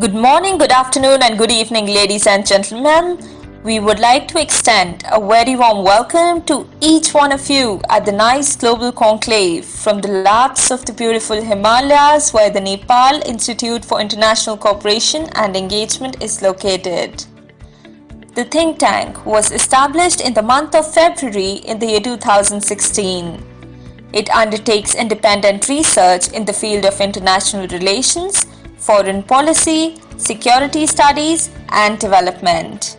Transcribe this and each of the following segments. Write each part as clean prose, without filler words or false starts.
Good morning, good afternoon, and good evening, ladies and gentlemen. We would like to extend a very warm welcome to each one of you at the nice global conclave from the laps of the beautiful Himalayas, where the Nepal Institute for International Cooperation and Engagement is located. The think tank was established in the month of February in the year 2016. It undertakes independent research in the field of international relations, foreign policy, security studies, and development.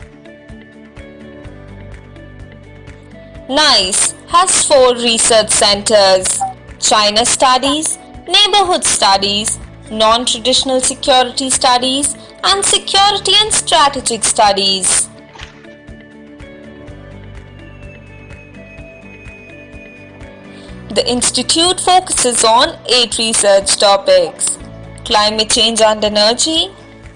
NICE has 4 research centers: China Studies, Neighborhood Studies, Non-Traditional Security Studies, and Security and Strategic Studies. The institute focuses on 8 research topics: climate change and energy,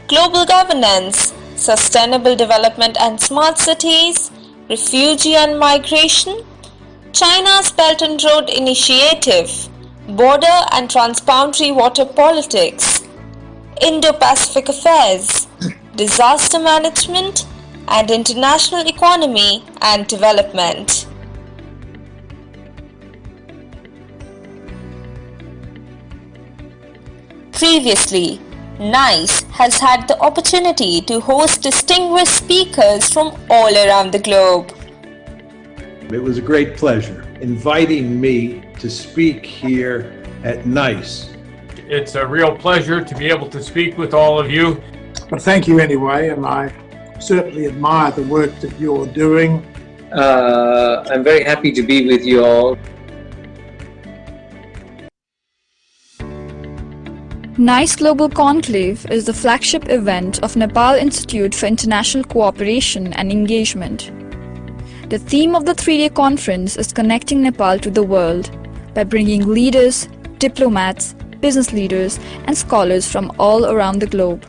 global governance, sustainable development and smart cities, refugee and migration, China's Belt and Road Initiative, border and transboundary water politics, Indo-Pacific affairs, disaster management, and international economy and development. Previously, NICE has had the opportunity to host distinguished speakers from all around the globe. It was a great pleasure inviting me to speak here at NICE. It's a real pleasure to be able to speak with all of you. Well, thank you anyway, and I certainly admire the work that you're doing. I'm very happy to be with you all. NICE Global Conclave is the flagship event of Nepal Institute for International Cooperation and Engagement. The theme of the 3-day conference is connecting Nepal to the world by bringing leaders, diplomats, business leaders, and scholars from all around the globe.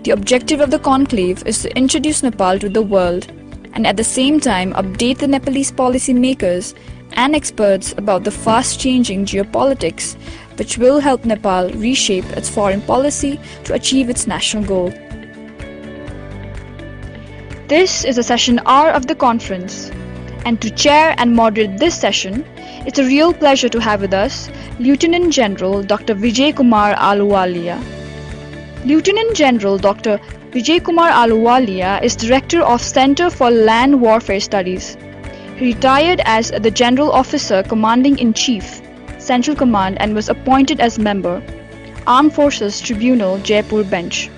The objective of the conclave is to introduce Nepal to the world and at the same time update the Nepalese policymakers and experts about the fast-changing geopolitics, which will help Nepal reshape its foreign policy to achieve its national goal. This is a session R of the conference, and to chair and moderate this session, it's a real pleasure to have with us Lieutenant General Dr. Vijay Kumar Ahluwalia. Lieutenant General Dr. Vijay Kumar Ahluwalia is Director of Center for Land Warfare Studies. He retired as the General Officer Commanding-in-Chief, Central Command, and was appointed as member, Armed Forces Tribunal, Jaipur Bench.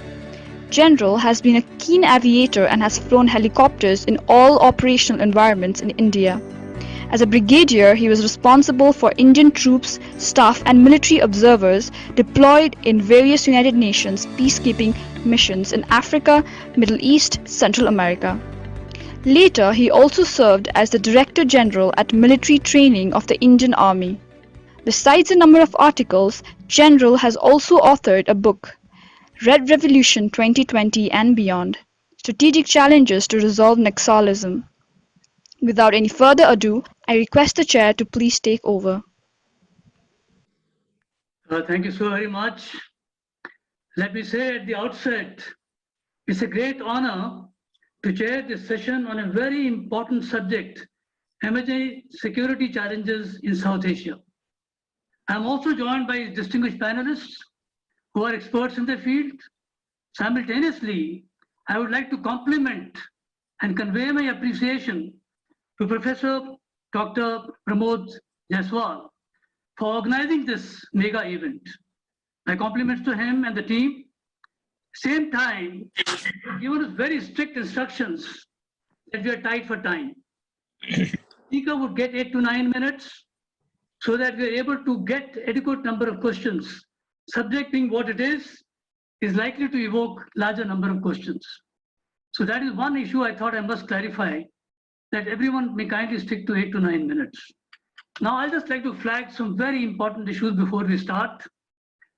General has been a keen aviator and has flown helicopters in all operational environments in India. As a brigadier, he was responsible for Indian troops, staff, and military observers deployed in various United Nations peacekeeping missions in Africa, Middle East, Central America. Later, he also served as the Director General at Military Training of the Indian Army. Besides a number of articles, General has also authored a book, Red Revolution 2020 and Beyond, Strategic Challenges to Resolve Naxalism. Without any further ado, I request the chair to please take over. Thank you so very much. Let me say at the outset, it's a great honor to chair this session on a very important subject, emerging security challenges in South Asia. I'm also joined by distinguished panelists who are experts in the field. Simultaneously, I would like to compliment and convey my appreciation to Professor Dr. Pramod Jaiswal for organizing this mega event. My compliments to him and the team. Same time, he's given us very strict instructions that we are tight for time. Speaker would get 8 to 9 minutes so that we are able to get adequate number of questions. Subject being what it is likely to evoke larger number of questions. So that is one issue I thought I must clarify, that everyone may kindly stick to 8 to 9 minutes. Now I'll just like to flag some very important issues before we start.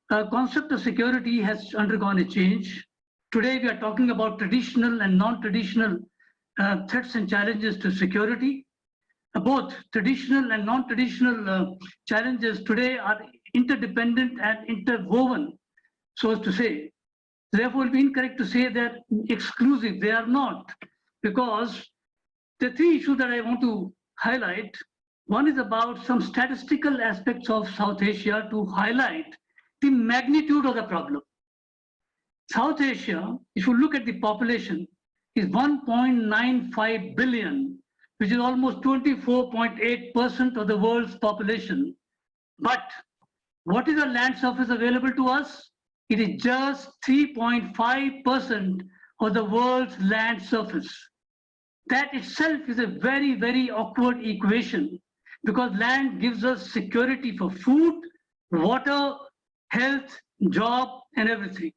The concept of security has undergone a change. Today we are talking about traditional and non-traditional threats and challenges to security. Both traditional and non-traditional challenges today are interdependent and interwoven, so as to say. Therefore, it will be incorrect to say they're exclusive. They are not, because the three issues that I want to highlight, one is about some statistical aspects of South Asia to highlight the magnitude of the problem. South Asia, if you look at the population, is 1.95 billion, which is almost 24.8% of the world's population. But what is the land surface available to us? It is just 3.5% of the world's land surface. That itself is a very, very awkward equation, because land gives us security for food, water, health, job, and everything.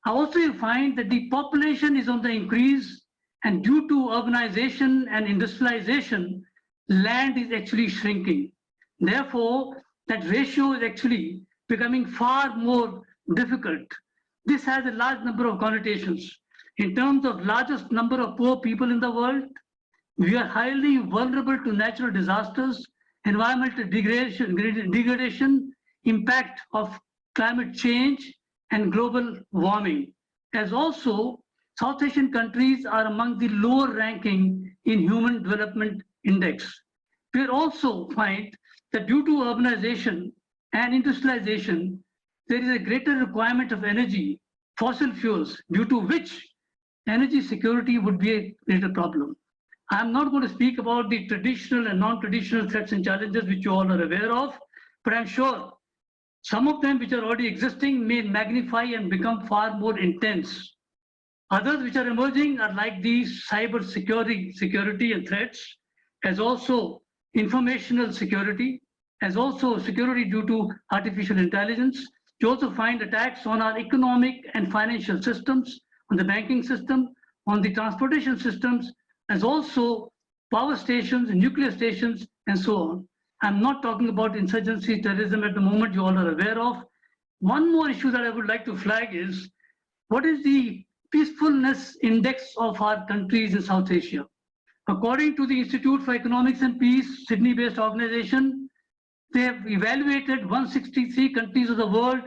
Also, you find that the population is on the increase, and due to urbanization and industrialization, land is actually shrinking. Therefore, that ratio is actually becoming far more difficult. This has a large number of connotations. In terms of largest number of poor people in the world, we are highly vulnerable to natural disasters, environmental degradation, impact of climate change, and global warming. As also, South Asian countries are among the lower ranking in Human Development Index. We also find that due to urbanization and industrialization, there is a greater requirement of energy, fossil fuels, due to which energy security would be a greater problem. I'm not going to speak about the traditional and non-traditional threats and challenges which you all are aware of, but I'm sure some of them which are already existing may magnify and become far more intense. Others which are emerging are like these cyber security and threats, as also informational security, as also security due to artificial intelligence. You also find attacks on our economic and financial systems, on the banking system, on the transportation systems, as also power stations, nuclear stations, and so on. I'm not talking about insurgency, terrorism at the moment, you all are aware of. One more issue that I would like to flag is, what is the peacefulness index of our countries in South Asia? According to the Institute for Economics and Peace, Sydney-based organization, they have evaluated 163 countries of the world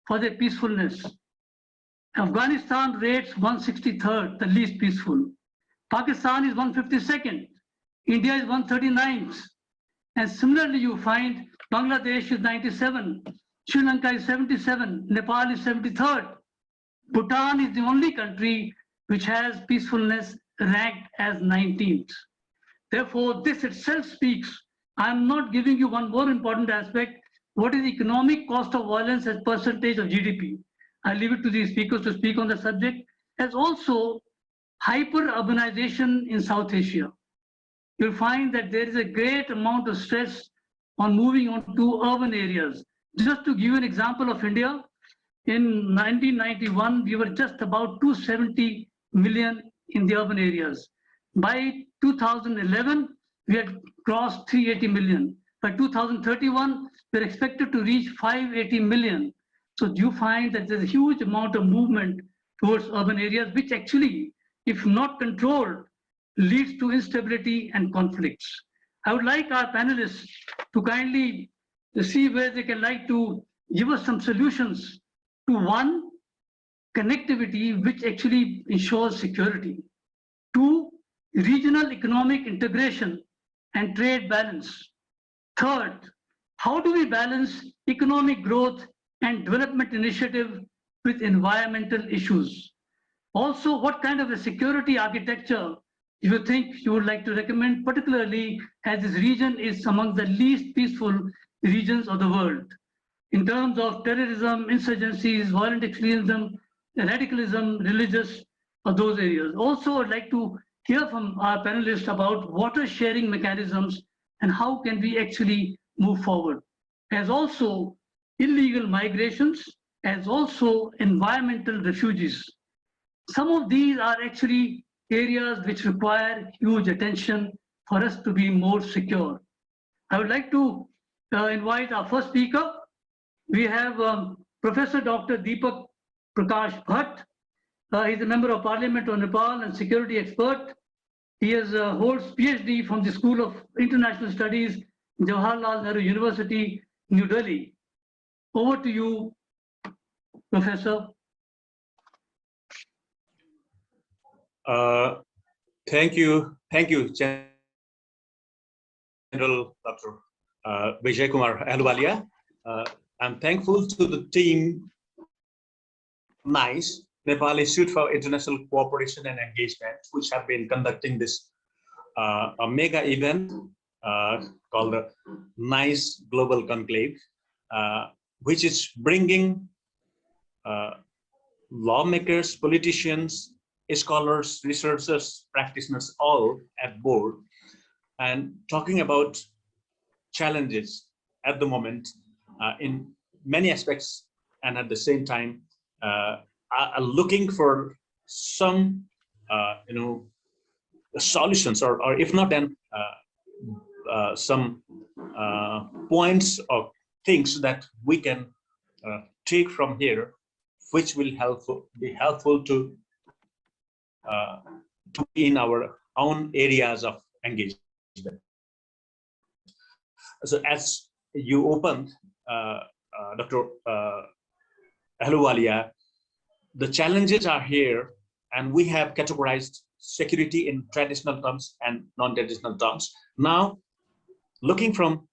for their peacefulness. Afghanistan rates 163rd, the least peaceful. Pakistan is 152nd. India is 139th. And similarly, you find Bangladesh is 97, Sri Lanka is 77, Nepal is 73rd. Bhutan is the only country which has peacefulness ranked as 19th. Therefore, this itself speaks. I'm not giving you one more important aspect. What is the economic cost of violence as percentage of GDP? I leave it to the speakers to speak on the subject. As also hyper-urbanization in South Asia. You'll find that there is a great amount of stress on moving on to urban areas. Just to give you an example of India, in 1991, we were just about 270 million in the urban areas. By 2011, we had crossed 380 million. By 2031, we're expected to reach 580 million. So you find that there's a huge amount of movement towards urban areas, which actually, if not controlled, leads to instability and conflicts. I would like our panelists to kindly see where they can like to give us some solutions to one, connectivity, which actually ensures security. Two, regional economic integration and trade balance. Third, how do we balance economic growth and development initiative with environmental issues? Also, what kind of a security architecture you think you would like to recommend, particularly as this region is among the least peaceful regions of the world in terms of terrorism, insurgencies, violent extremism, radicalism, religious, or those areas. Also, I'd like to hear from our panelists about water sharing mechanisms and how can we actually move forward. As also illegal migrations, as also environmental refugees. Some of these are actually areas which require huge attention for us to be more secure. I would like to invite our first speaker. We have Professor Dr. Deepak Prakash Bhatt. He's a member of Parliament of Nepal and security expert. He holds PhD from the School of International Studies, Jawaharlal Nehru University, New Delhi. Over to you, Professor. Uh, thank you, General Dr. Vijay Kumar Ahluwalia. I'm thankful to the team, NICE, Nepal Institute for International Cooperation and Engagement, which have been conducting this a mega event called the NICE Global Conclave, which is bringing lawmakers, politicians, scholars, researchers, practitioners, all at board, and talking about challenges at the moment in many aspects, and at the same time are looking for some solutions, or if not, then some points or things that we can take from here, which will be helpful to in our own areas of engagement. So as you opened, Dr. Ahluwalia, the challenges are here, and we have categorized security in traditional terms and non-traditional terms. Now, looking from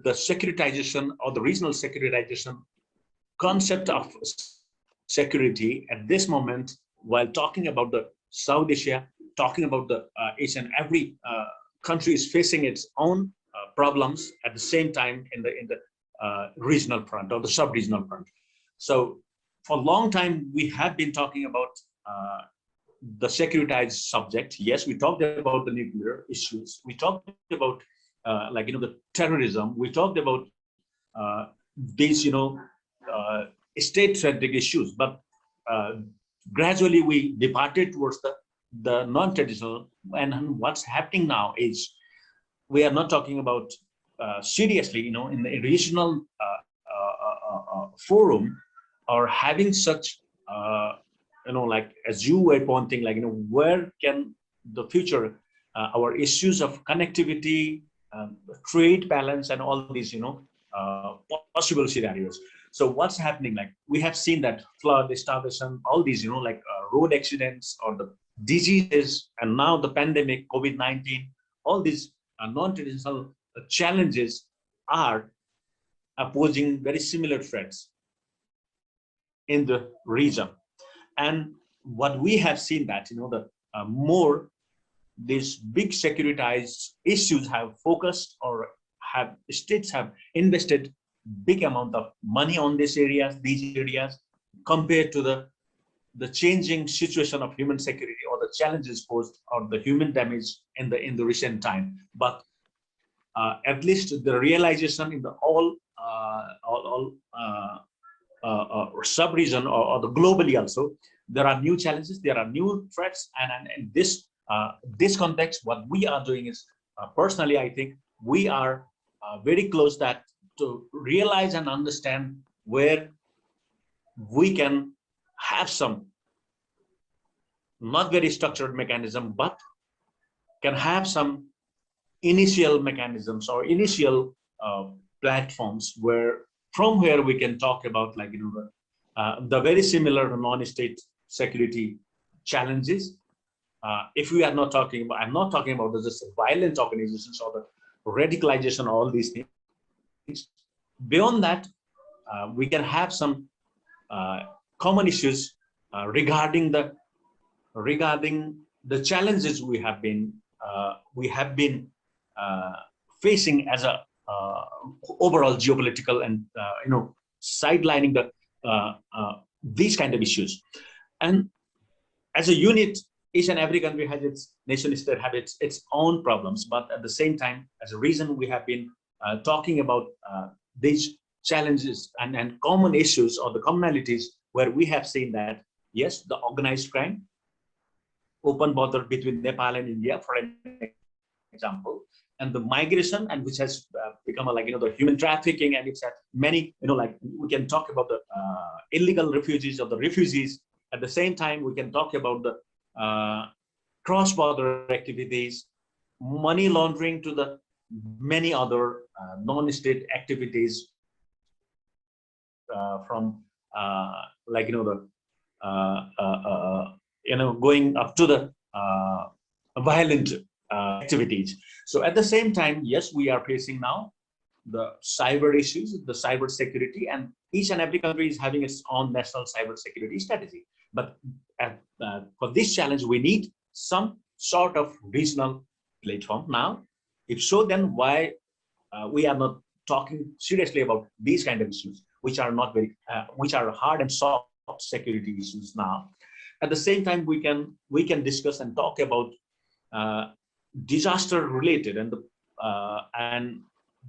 the securitization or the regional securitization concept of security at this moment, while talking about the South Asia, talking about the each and every country is facing its own problems at the same time in the regional front or the sub-regional front. So for a long time, we have been talking about the securitized subject. Yes, we talked about the nuclear issues. We talked about the terrorism. We talked about these state-centric issues, but gradually we departed towards the non-traditional. And what's happening now is we are not talking about seriously, in the regional forum, or having such, as you were pointing, where can the future, our issues of connectivity, trade balance, and all these, possible scenarios. So what's happening? We have seen that flood, starvation, all these, road accidents or the diseases, and now the pandemic, COVID-19, all these non-traditional challenges are posing very similar threats in the region. And what we have seen that, the more these big securitized issues have focused, or states have invested big amount of money on these areas, compared to the changing situation of human security, or the challenges posed, or the human damage in the recent time. But at least the realization in the all sub-region, or the globally also, there are new challenges, there are new threats, and in this context, what we are doing is, personally, I think we are very close to realize and understand where we can have some not very structured mechanism, but can have some initial mechanisms or initial platforms from where we can talk about the very similar non-state security challenges. If we are not talking about, I'm not talking about just violent organizations or the radicalization, all these things. Beyond that, we can have some common issues regarding the challenges we have been facing as a overall geopolitical, and sidelining these kind of issues. And as a unit, each and every country has its nation state, have its own problems, but at the same time, as a reason, we have been talking about these challenges and common issues, or the commonalities, where we have seen that, yes, the organized crime, open border between Nepal and India, for an example, and the migration, and which has become the human trafficking, and it's at many, we can talk about the illegal refugees or the refugees. At the same time, we can talk about the cross-border activities, money laundering to the many other non-state activities from going up to the violent activities. So at the same time, yes, we are facing now the cyber issues, the cyber security, and each and every country is having its own national cyber security strategy. But for this challenge, we need some sort of regional platform. Now, if so, then why we are not talking seriously about these kind of issues, which are not very, which are hard and soft security issues now. At the same time, we can discuss and talk about disaster related and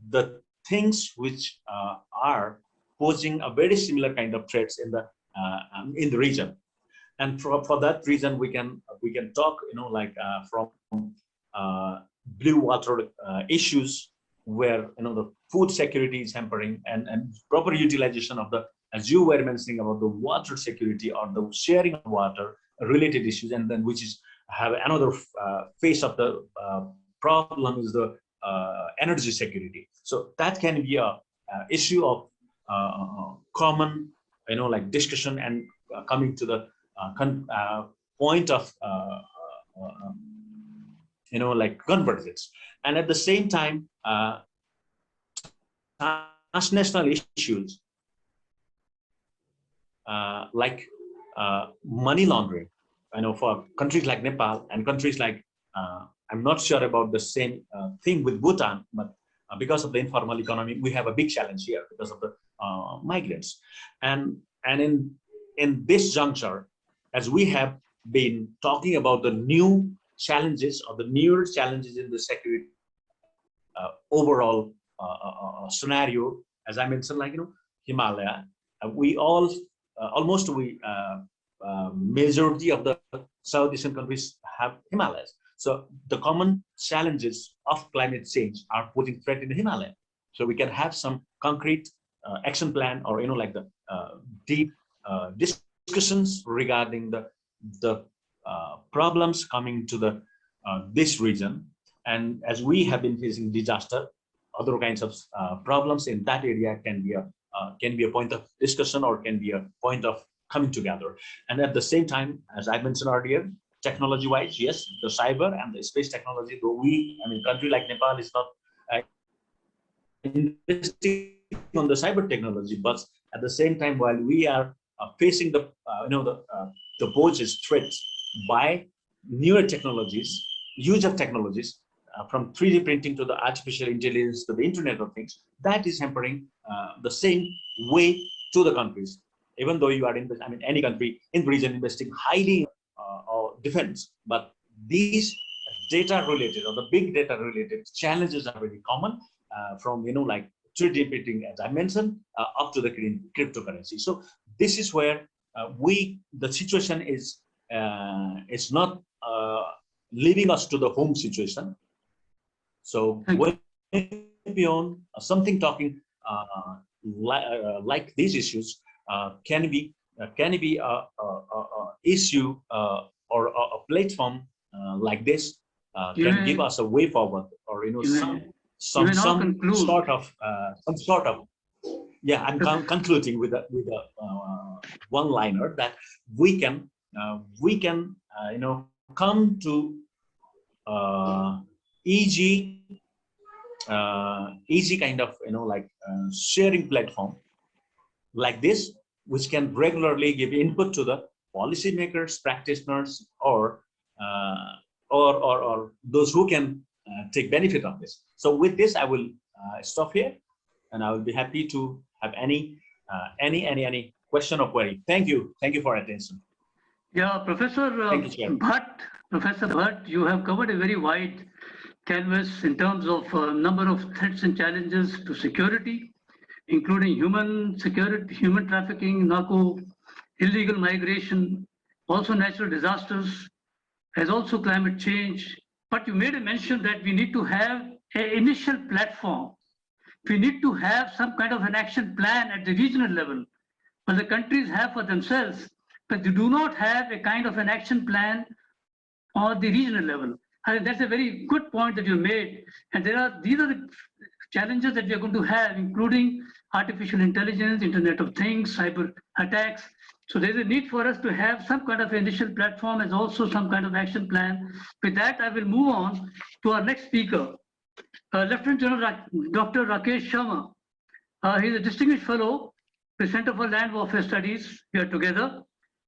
the things which are posing a very similar kind of threats in the region. And for that reason, we can talk, from blue water issues, where the food security is hampering, and proper utilization of the, as you were mentioning about the water security or the sharing of water related issues, and then which is have another face of the problem is the energy security. So that can be a issue of common, discussion and coming to the point of convergence. And at the same time, transnational issues like money laundering. I know for countries like Nepal and countries like, I'm not sure about the same thing with Bhutan, but because of the informal economy, we have a big challenge here because of the migrants. And in this juncture, as we have been talking about the new challenges or the newer challenges in the security overall scenario, as I mentioned, Himalaya, we all majority of the South Asian countries have Himalayas. So the common challenges of climate change are putting threat in the Himalaya. So we can have some concrete action plan, or the deep discussions regarding the problems coming to the this region. And as we have been facing disaster, other kinds of problems in that area can be a point of discussion, or can be a point of coming together. And at the same time, as I mentioned earlier, technology-wise, yes, the cyber and the space technology, though country like Nepal is not investing on the cyber technology, but at the same time, while we are facing the poses threats by newer technologies, use of technologies, from 3D printing to the artificial intelligence to the Internet of Things, that is hampering the same way to the countries. Even though you are in any country in the region investing highly defense, but these data related or the big data related challenges are very common, from 3D printing, as I mentioned, up to the cryptocurrency. So this is where the situation is not leaving us to the home situation. So when beyond something talking like these issues can be a issue or a platform like this can give us a way forward, or some sort of yeah. I'm concluding with a one-liner that we can come to easy kind of sharing platform like this, which can regularly give input to the policymakers, practitioners, or those who can take benefit of this. So with this, I will stop here, and I will be happy to have any question or query. Thank you for attention. Yeah, Professor Bhatt, you have covered a very wide canvas in terms of number of threats and challenges to security, including human security, human trafficking, narco, illegal migration, also natural disasters, as also climate change. But you made a mention that we need to have an initial platform. We need to have some kind of an action plan at the regional level. But the countries have for themselves, but they do not have a kind of an action plan on the regional level. I mean, that's a very good point that you made. And these are the challenges that we are going to have, including artificial intelligence, Internet of Things, cyber attacks. So there's a need for us to have some kind of initial platform as also some kind of action plan. With that, I will move on to our next speaker, Lieutenant General Dr. Rakesh Sharma. He's a distinguished fellow with Center for Land Warfare Studies here together.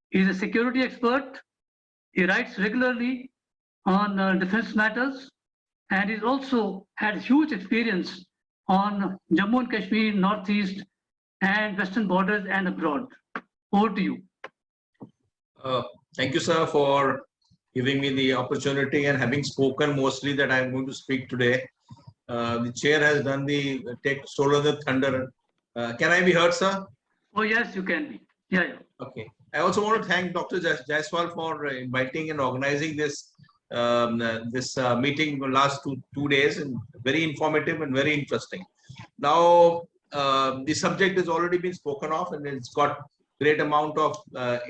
He's a security expert. He writes regularly on defense matters, and he's also had huge experience on Jammu and Kashmir, Northeast, and Western borders and abroad. Over to you. Thank you, sir, for giving me the opportunity and having spoken mostly that I'm going to speak today. The chair has done stolen the thunder. Can I be heard, sir? Oh, yes, you can be. Yeah. Okay. I also want to thank Dr. Jaiswal for inviting and organizing this meeting the last two days, and very informative and very interesting. Now, the subject has already been spoken of, and it's got great amount of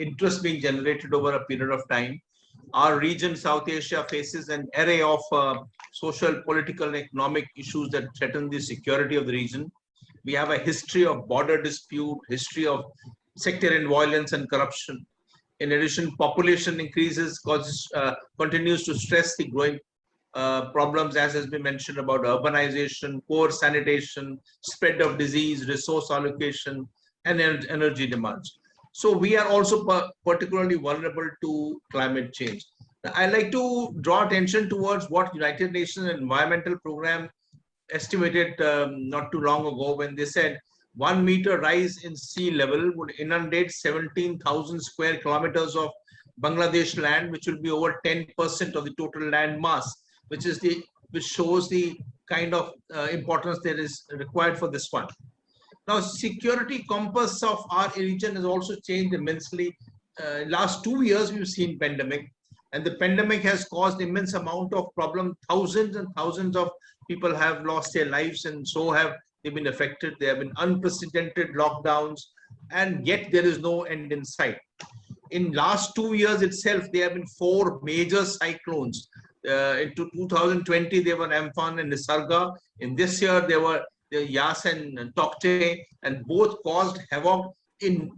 interest being generated over a period of time. Our region, South Asia, faces an array of social, political, and economic issues that threaten the security of the region. We have a history of border dispute, history of sectarian violence and corruption. In addition, population increases continues to stress the growing problems, as has been mentioned, about urbanization, poor sanitation, spread of disease, resource allocation, and energy demands. So we are also particularly vulnerable to climate change. I like to draw attention towards what United Nations Environmental Program estimated not too long ago, when they said 1 meter rise in sea level would inundate 17,000 square kilometers of Bangladesh land, which will be over 10% of the total land mass, which shows the kind of importance that is required for this one. Now, security compass of our region has also changed immensely. Last 2 years, we've seen pandemic, and the pandemic has caused immense amount of problem. Thousands and thousands of people have lost their lives, and so have they been affected. There have been unprecedented lockdowns, and yet there is no end in sight. In last 2 years itself, there have been 4 major cyclones. Into 2020, there were Amphan and Nisarga. In this year, there were Yas and Tokte, and both caused havoc in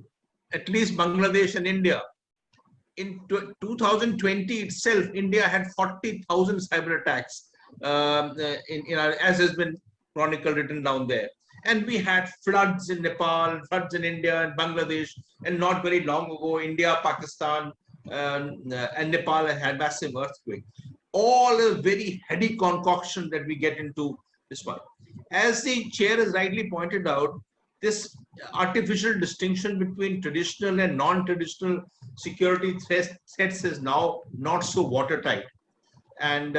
at least Bangladesh and India. In 2020 itself, India had 40,000 cyber attacks, as has been chronicled, written down there. And we had floods in Nepal, floods in India and Bangladesh, and not very long ago, India, Pakistan, and Nepal had massive earthquake. All a very heady concoction that we get into this one. As the chair has rightly pointed out, this artificial distinction between traditional and non-traditional security threats is now not so watertight. And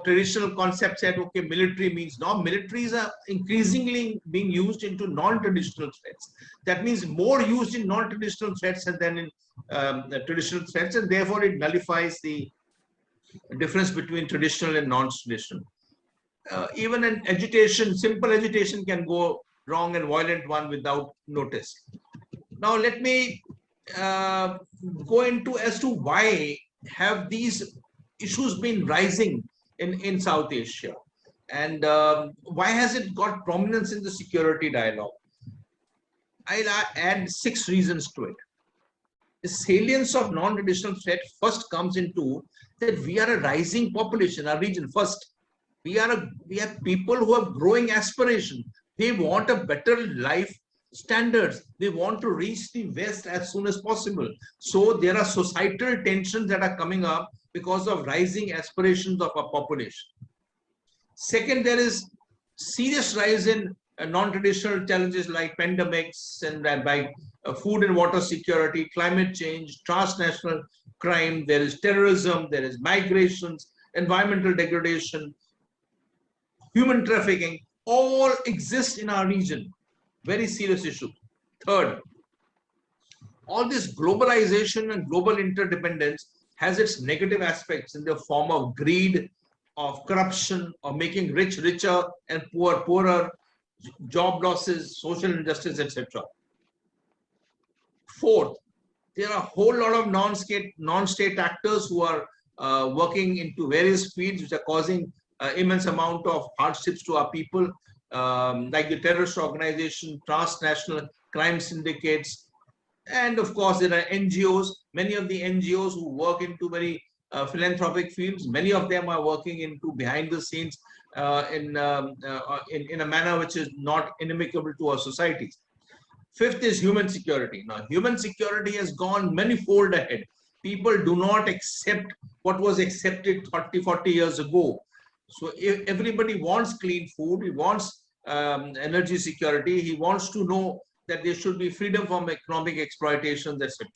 traditional concepts said, okay, military means, now militaries are increasingly being used into non-traditional threats. That means more used in non-traditional threats than in traditional threats, and therefore it nullifies the difference between traditional and non-traditional. Even an agitation, simple agitation can go wrong, and violent one without notice. Now let me go into as to why have these issues been rising in South Asia, and why has it got prominence in the security dialogue? I'll add 6 reasons to it. The salience of non-traditional threat first comes into that we are a rising population, our region. First, we have people who have growing aspiration. They want a better life standards. They want to reach the West as soon as possible. So there are societal tensions that are coming up because of rising aspirations of our population. Second, there is serious rise in non-traditional challenges like pandemics and by food and water security, climate change, transnational crime. There is terrorism, there is migrations, environmental degradation, human trafficking, all exist in our region. Very serious issue. Third, all this globalization and global interdependence has its negative aspects in the form of greed, of corruption, of making rich richer and poor poorer, job losses, social injustice, etc. Fourth, there are a whole lot of non-state actors who are working into various fields which are causing immense amount of hardships to our people, like the terrorist organization, transnational crime syndicates, And of course, there are NGOs, many of the NGOs who work into very philanthropic fields. Many of them are working into behind the scenes in a manner which is not inimical to our societies. Fifth is human security. Now, human security has gone many-fold ahead. People do not accept what was accepted 30, 40 years ago. So if everybody wants clean food, he wants energy security, he wants to know that there should be freedom from economic exploitations, etc.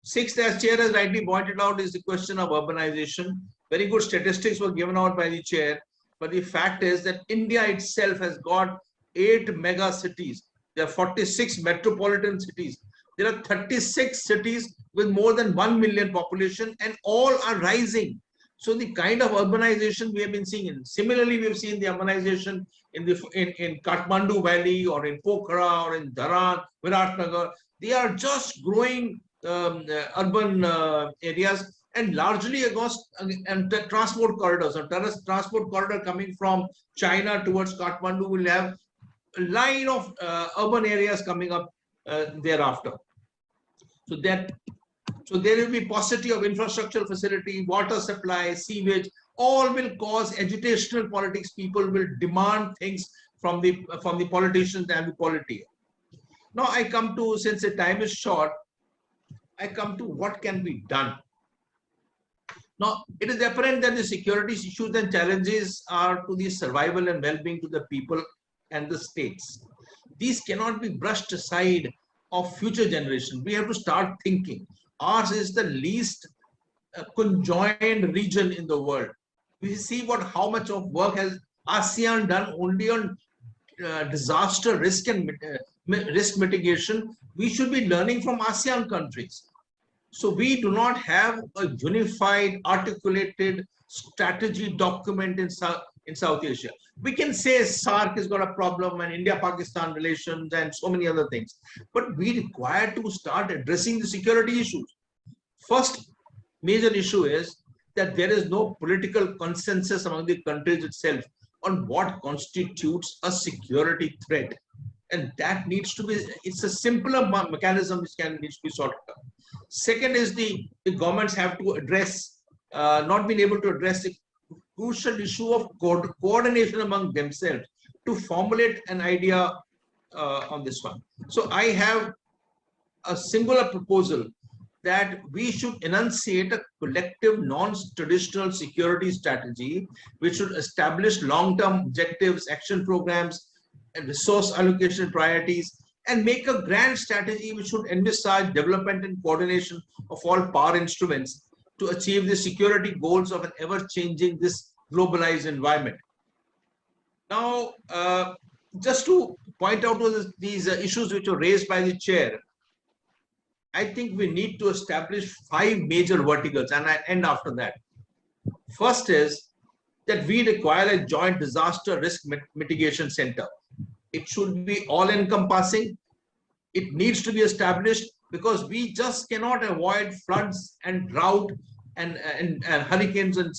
Sixth, as chair has rightly pointed out, is the question of urbanization. Very good statistics were given out by the chair, but the fact is that India itself has got 8 mega cities. There are 46 metropolitan cities. There are 36 cities with more than 1 million population, and all are rising. So the kind of urbanization we have been seeing, and similarly we have seen the urbanization in Kathmandu Valley or in Pokhara or in Dharan, Viratnagar. They are just growing urban areas, and largely and the transport corridors. A transport corridor coming from China towards Kathmandu will have a line of urban areas coming up thereafter. So there will be paucity of infrastructural facility, water supply, sewage, all will cause agitational politics. People will demand things from the politicians and the polity. Now I come to, since the time is short, I come to what can be done. Now, it is apparent that the security issues and challenges are to the survival and well-being to the people and the states. These cannot be brushed aside of future generation. We have to start thinking. Ours is the least conjoined region in the world. We see how much of work has ASEAN done only on disaster risk and risk mitigation. We should be learning from ASEAN countries. So we do not have a unified, articulated strategy document in South Asia. We can say SAARC has got a problem and India-Pakistan relations and so many other things. But we require to start addressing the security issues. First major issue is that there is no political consensus among the countries itself on what constitutes a security threat. And that needs to be, it's a simpler mechanism which needs to be sorted out. Second is the governments have to address, not being able to address the crucial issue of coordination among themselves to formulate an idea on this one. So I have a singular proposal that we should enunciate a collective non-traditional security strategy which should establish long-term objectives, action programs, and resource allocation priorities, and make a grand strategy which should envisage development and coordination of all power instruments to achieve the security goals of an ever-changing, this globalized environment. Now, just to point out these issues which were raised by the chair, I think we need to establish 5 major verticals, and I end after that. First is that we require a joint disaster risk mitigation center. It should be all-encompassing. It needs to be established because we just cannot avoid floods and drought and hurricanes and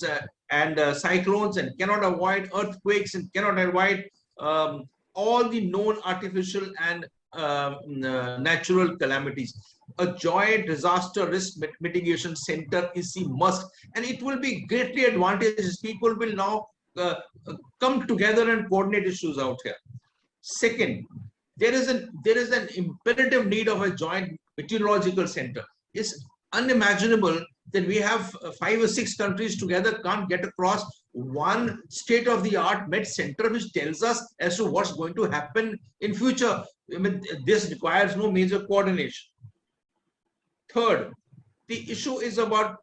cyclones, and cannot avoid earthquakes, and cannot avoid all the known artificial and natural calamities. A joint disaster risk mitigation center is the must, and it will be greatly advantageous. People will now come together and coordinate issues out here. Second, there is an imperative need of a joint meteorological center. It's unimaginable that we have 5 or 6 countries together can't get across one state-of-the-art med center which tells us as to what's going to happen in future. I mean, this requires no major coordination. Third, the issue is about,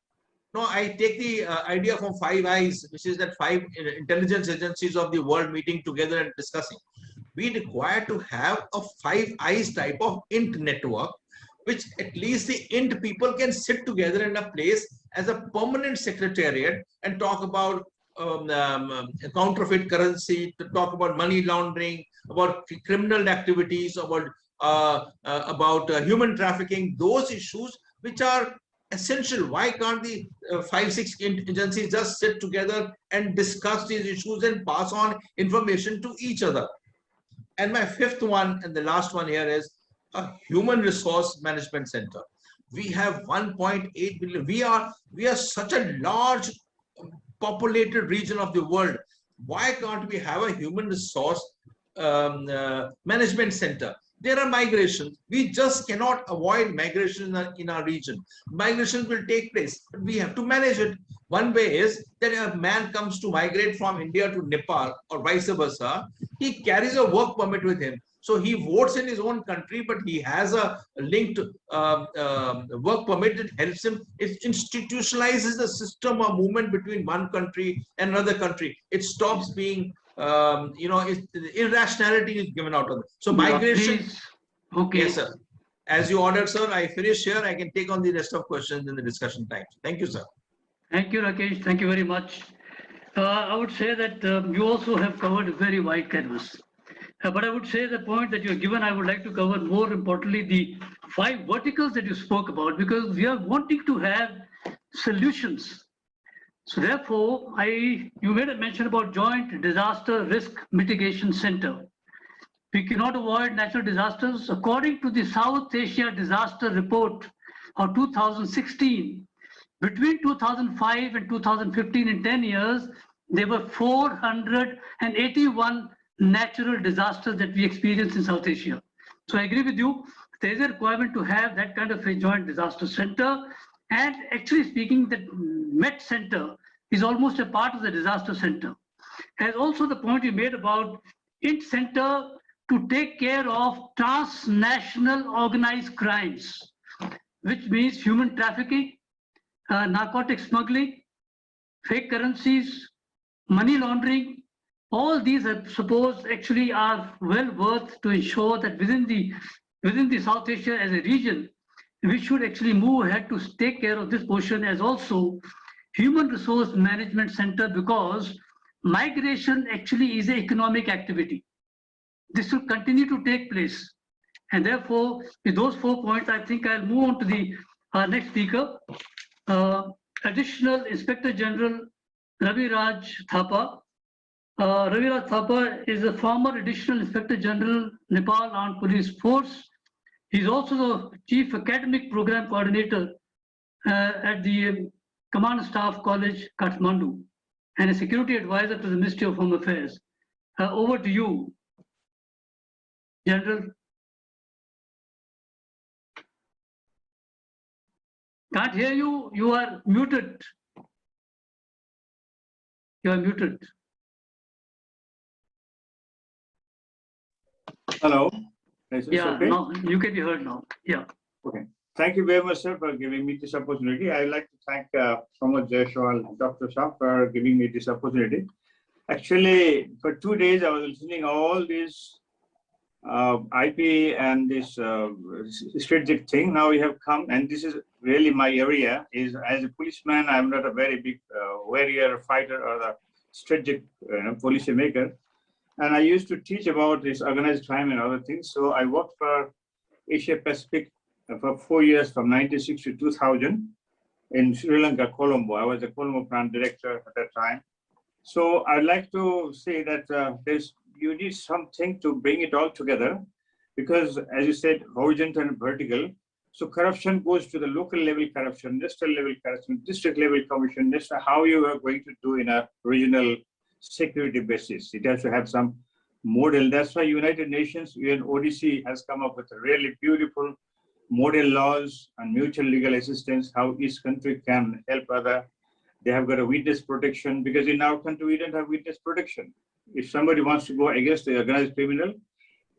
I take the idea from 5 Eyes, which is that 5 intelligence agencies of the world meeting together and discussing. We require to have a 5 Eyes type of INT network, which at least the INT people can sit together in a place as a permanent secretariat and talk about counterfeit currency, to talk about money laundering, about criminal activities, about human trafficking, those issues which are essential. Why can't the 5, 6 agencies just sit together and discuss these issues and pass on information to each other? And my 5th one and the last one here is a human resource management center. We have 1.8 billion. We are such a large populated region of the world. Why can't we have a human resource management center? There are migrations. We just cannot avoid migration in our region. Migration will take place, but we have to manage it. One way is that a man comes to migrate from India to Nepal or vice versa. He carries a work permit with him. So he votes in his own country, but he has a linked work permit that helps him. It institutionalizes the system of movement between one country and another country. It stops being irrationality is given out of it. So migration. Okay. Yes, sir. As you ordered, sir, I finish here. I can take on the rest of questions in the discussion time. Thank you, sir. Thank you, Rakesh. Thank you very much. I would say that you also have covered a very wide canvas. But I would say the point that you have given, I would like to cover more importantly the 5 verticals that you spoke about, because we are wanting to have solutions. So therefore, you made a mention about Joint Disaster Risk Mitigation Center. We cannot avoid natural disasters. According to the South Asia Disaster Report of 2016, between 2005 and 2015, in 10 years, there were 481 natural disasters that we experienced in South Asia. So I agree with you. There is a requirement to have that kind of a joint disaster center. And actually speaking, the Met Center is almost a part of the disaster center. As also the point you made about its center to take care of transnational organized crimes, which means human trafficking, narcotic smuggling, fake currencies, money laundering. All these, I suppose, actually are well worth to ensure that within the South Asia as a region, we should actually move ahead to take care of this portion as also human resource management center, because migration actually is an economic activity. This will continue to take place. And therefore, with those 4 points, I think I'll move on to the next speaker. Additional Inspector General Rabi Thapa. Rabi Thapa is a former Additional Inspector General, Nepal Armed Police Force. He's also the Chief Academic Program Coordinator at the Command Staff College, Kathmandu, and a Security Advisor to the Ministry of Home Affairs. Over to you, General. Can't hear you. You are muted. You are muted. Hello. Yeah, okay? no, you can be heard now. Yeah. Okay. Thank you very much, sir, for giving me this opportunity. I'd like to thank Kumar and Dr. Shah for giving me this opportunity. Actually, for 2 days, I was listening all these IP and this strategic thing. Now we have come, and this is really my area. Is as a policeman, I'm not a very big warrior, fighter, or a strategic policy maker. And I used to teach about this organized crime and other things. So I worked for Asia Pacific for 4 years, from 1996 to 2000 in SriLanka, Colombo. I was the Colombo plant director at that time. So I'd like to say that you need something to bring it all together, because as you said, horizontal and vertical. So corruption goes to the local level corruption, industrial level corruption, district level commission. That's how you are going to do in a regional security basis. It has to have some model. That's why United Nations, UNODC, has come up with a really beautiful model laws and mutual legal assistance, how each country can help other. They have got a witness protection, because in our country, we don't have witness protection. If somebody wants to go against the organized criminal,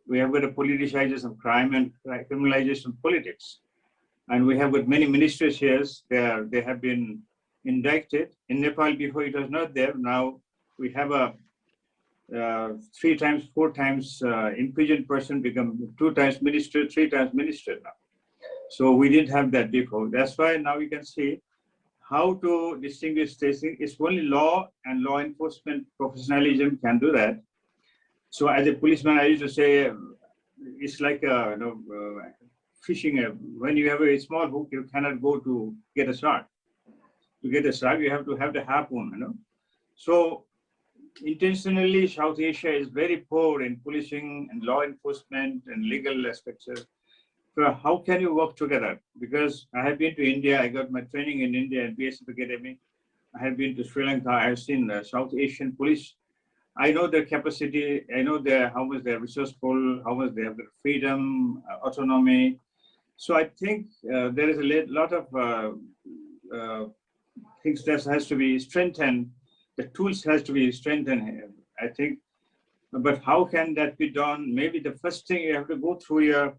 we have got a politicization of crime and criminalization of politics. And we have got many ministers here. They have been indicted. In Nepal, before it was not there. Now we have a 3 times, 4 times imprisoned person become 2 times minister, 3 times minister now. So we didn't have that before. That's why now we can see how to distinguish this. It's only law and law enforcement professionalism can do that. So as a policeman, I used to say, it's like fishing. When you have a small hook, you cannot go to get a shark. To get a shark, you have to have the harpoon. So intentionally, South Asia is very poor in policing and law enforcement and legal aspects. So how can you work together? Because I have been to India, I got my training in India and BSF Academy. I have been to Sri Lanka, I have seen South Asian police. I know their capacity, I know how much they're resourceful, how much they have their freedom, autonomy. So I think there is a lot of things that has to be strengthened. The tools has to be strengthened, I think. But how can that be done? Maybe the first thing you have to go through your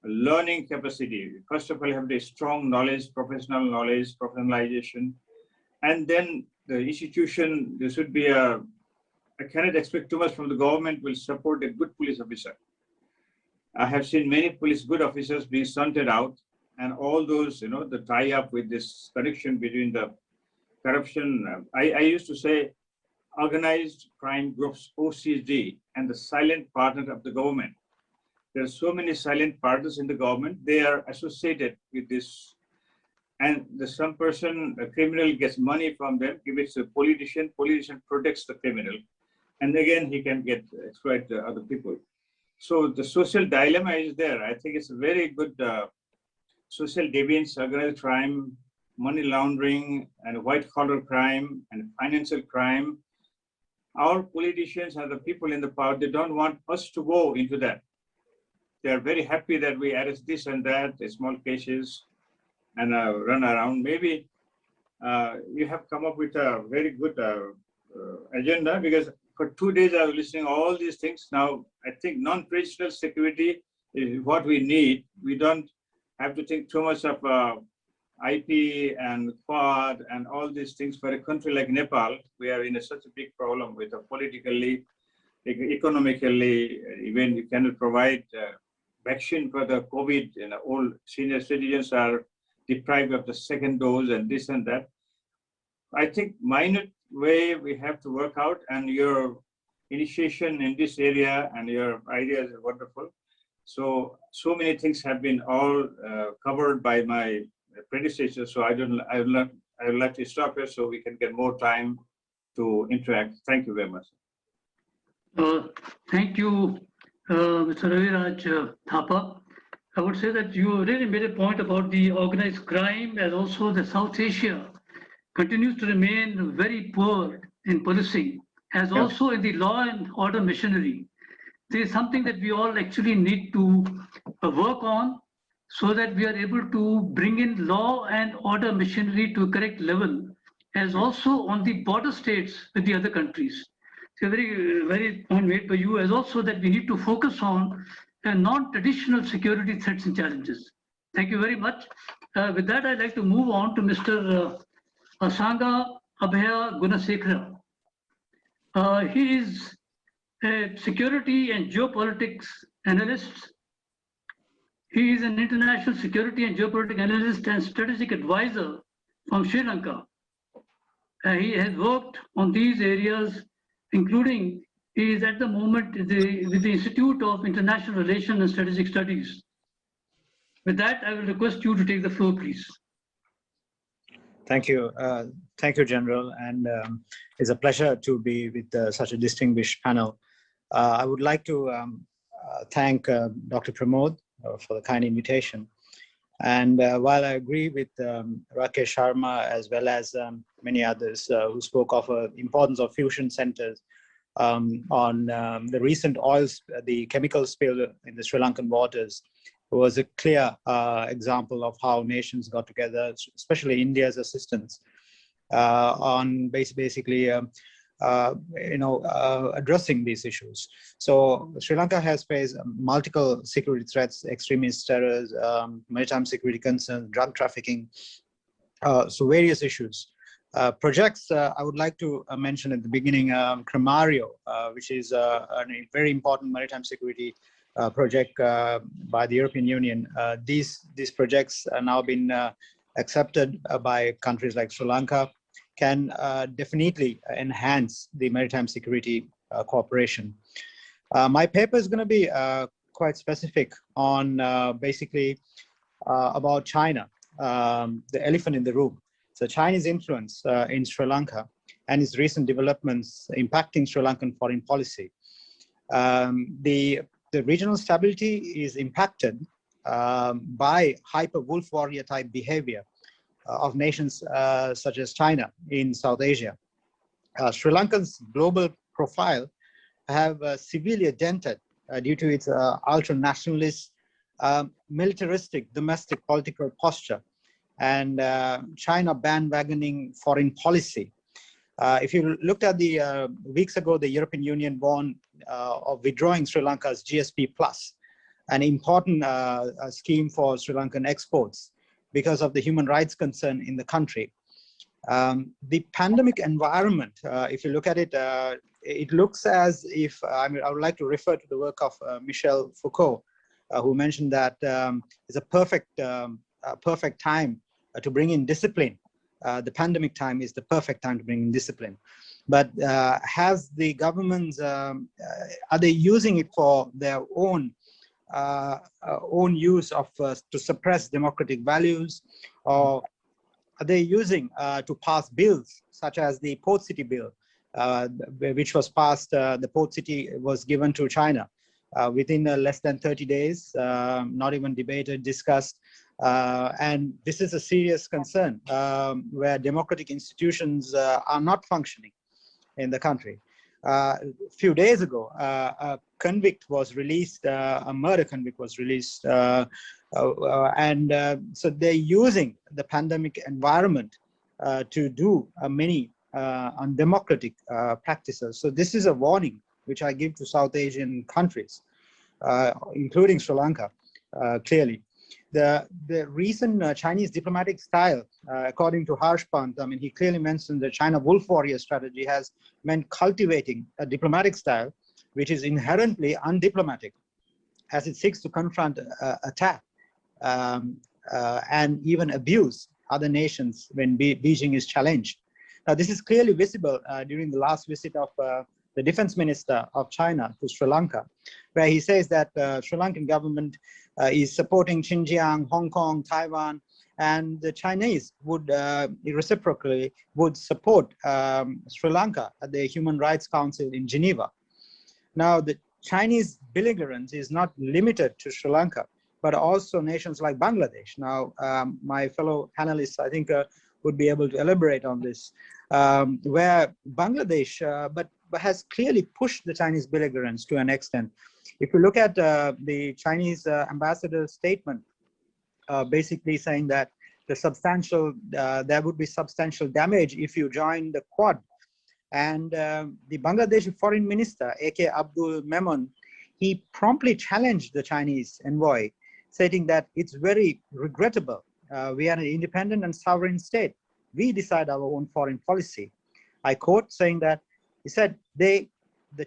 learning capacity. First of all, you have the strong knowledge, professional knowledge, professionalization. And then the institution, there should be I cannot expect too much from the government will support a good police officer. I have seen many good officers being shunted out, and all those, the tie up with this connection between the corruption. I used to say organized crime groups, OCD, and the silent partner of the government. There are so many silent partners in the government. They are associated with this. And some person, a criminal gets money from them, give it to a politician protects the criminal. And again, he can exploit other people. So the social dilemma is there. I think it's a very good social deviance, organized crime, money laundering, and white collar crime, and financial crime. Our politicians and the people in the power, they don't want us to go into that. They are very happy that we arrest this and that, the small cases, and run around. Maybe you have come up with a very good agenda, because for 2 days I was listening to all these things. Now, I think non-traditional security is what we need. We don't have to think too much of IP and Quad and all these things. For a country like Nepal, we are in such a big problem with politically, economically, even you cannot provide vaccine for the COVID, all senior citizens are deprived of the second dose and this and that. I think minute way we have to work out, and your initiation in this area and your ideas are wonderful. So many things have been all covered by my predecessors. So I would like to stop here so we can get more time to interact. Thank you very much. Thank you, Mr. Raviraj Thapa. I would say that you really made a point about the organized crime, and also the South Asia continues to remain very poor in policing, as also in the law and order machinery. There is something that we all actually need to work on, so that we are able to bring in law and order machinery to a correct level, as also on the border states with the other countries. So very point made by you, as also that we need to focus on non-traditional security threats and challenges. Thank you very much. With that, I'd like to move on to Mr. Asanga Abeyagoonasekera. He is a security and geopolitics analyst. He is an international security and geopolitics analyst and strategic advisor from Sri Lanka. He has worked on these areas, including he is at the moment with the Institute of International Relations and Strategic Studies. With that, I will request you to take the floor, please. Thank you. Thank you, General. And it's a pleasure to be with such a distinguished panel. I would like to thank Dr. Pramod for the kind invitation. And while I agree with Rakesh Sharma, as well as many others who spoke of the importance of fusion centers on the recent the chemical spill in the Sri Lankan waters, was a clear example of how nations got together, especially India's assistance on basically addressing these issues. So Sri Lanka has faced multiple security threats, extremist terrors, maritime security concerns, drug trafficking, so various issues. Projects I would like to mention at the beginning, Cremario, which is a very important maritime security project by the European Union. These projects are now been accepted by countries like Sri Lanka, can definitely enhance the maritime security cooperation. My paper is going to be quite specific on basically about China, the elephant in the room. So Chinese influence in Sri Lanka and its recent developments impacting Sri Lankan foreign policy. The regional stability is impacted by hyper wolf warrior type behavior of nations such as China in South Asia. Sri Lanka's global profile have severely dented due to its ultra-nationalist, militaristic domestic political posture and China bandwagoning foreign policy. If you looked at the weeks ago, the European Union warned of withdrawing Sri Lanka's GSP Plus, an important scheme for Sri Lankan exports because of the human rights concern in the country. The pandemic environment, if you look at it, it looks as if, I would like to refer to the work of Michel Foucault, who mentioned that it's a perfect time to bring in discipline. The pandemic time is the perfect time to bring in discipline. But has the governments, are they using it for their own use of to suppress democratic values, or are they using to pass bills such as the Port City bill, which was passed, the Port City was given to China within less than 30 days, not even debated, discussed, and this is a serious concern where democratic institutions are not functioning in the country. A few days ago, a convict was released, a murder convict was released, and so they're using the pandemic environment to do many undemocratic practices. So this is a warning which I give to South Asian countries, including Sri Lanka, clearly. The recent Chinese diplomatic style, according to Harsh Pant, I mean, he clearly mentioned the China wolf warrior strategy has meant cultivating a diplomatic style which is inherently undiplomatic, as it seeks to confront, attack, and even abuse other nations when Beijing is challenged. Now, this is clearly visible during the last visit of the defense minister of China to Sri Lanka, where he says that Sri Lankan government is supporting Xinjiang, Hong Kong, Taiwan, and the Chinese would reciprocally would support Sri Lanka at the Human Rights Council in Geneva. Now, the Chinese belligerence is not limited to Sri Lanka, but also nations like Bangladesh. Now, my fellow panelists, I think, would be able to elaborate on this, where Bangladesh, but has clearly pushed the Chinese belligerence to an extent. If you look at the Chinese ambassador's statement, basically saying that the substantial, there would be substantial damage if you join the Quad. And the Bangladeshi foreign minister, A.K. Abdul Memon, he promptly challenged the Chinese envoy, stating that it's very regrettable. We are an independent and sovereign state. We decide our own foreign policy. I quote, saying that, he said, the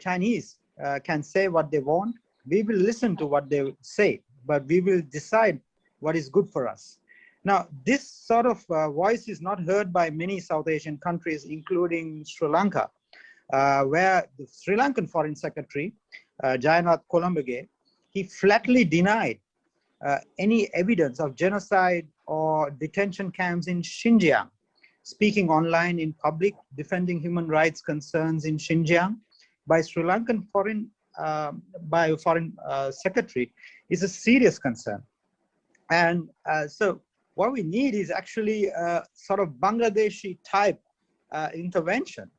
Chinese can say what they want. We will listen to what they say, but we will decide what is good for us. Now, this sort of voice is not heard by many South Asian countries, including Sri Lanka, where the Sri Lankan Foreign Secretary, Jayanath Colombage, he flatly denied any evidence of genocide or detention camps in Xinjiang. Speaking online in public, defending human rights concerns in Xinjiang by Sri Lankan foreign secretary is a serious concern. And so what we need is actually a sort of Bangladeshi type intervention,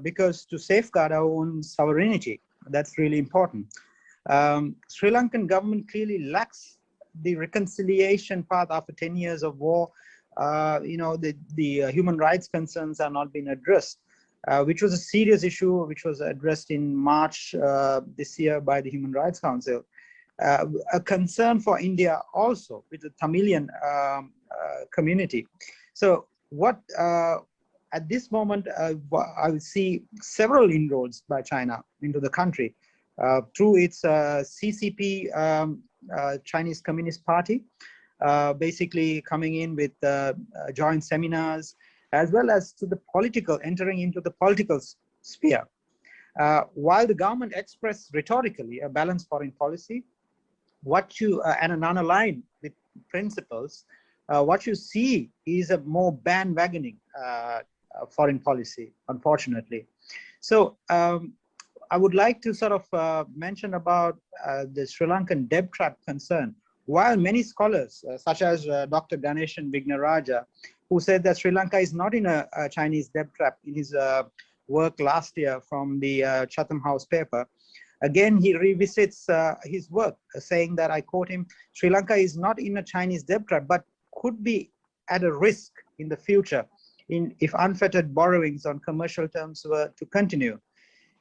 because to safeguard our own sovereignty, that's really important. Sri Lankan government clearly lacks the reconciliation path after 10 years of war. You know, the human rights concerns are not being addressed, which was a serious issue, which was addressed in March this year by the Human Rights Council. A concern for India also with the Tamilian community. So what at this moment I will see several inroads by China into the country through its CCP, Chinese Communist Party, basically coming in with joint seminars, as well as to the political, entering into the political sphere. While the government expressed rhetorically a balanced foreign policy, what you, and an unaligned with principles, what you see is a more bandwagoning foreign policy, unfortunately. So I would like to sort of mention about the Sri Lankan debt trap concern, while many scholars, such as Dr. Ganeshan Vignaraja, who said that Sri Lanka is not in a Chinese debt trap in his work last year from the Chatham House paper, again, he revisits his work, saying that, I quote him, Sri Lanka is not in a Chinese debt trap, but could be at a risk in the future if unfettered borrowings on commercial terms were to continue.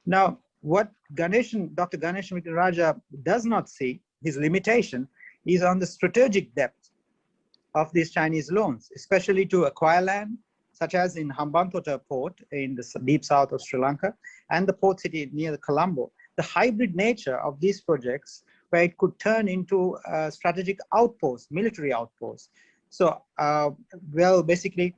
Now, what Dr. Ganeshan Vignaraja does not see, his limitation, is on the strategic depth of these Chinese loans, especially to acquire land, such as in Hambantota port in the deep south of Sri Lanka, and the port city near Colombo. The hybrid nature of these projects, where it could turn into a strategic outpost, military outpost. So, well, basically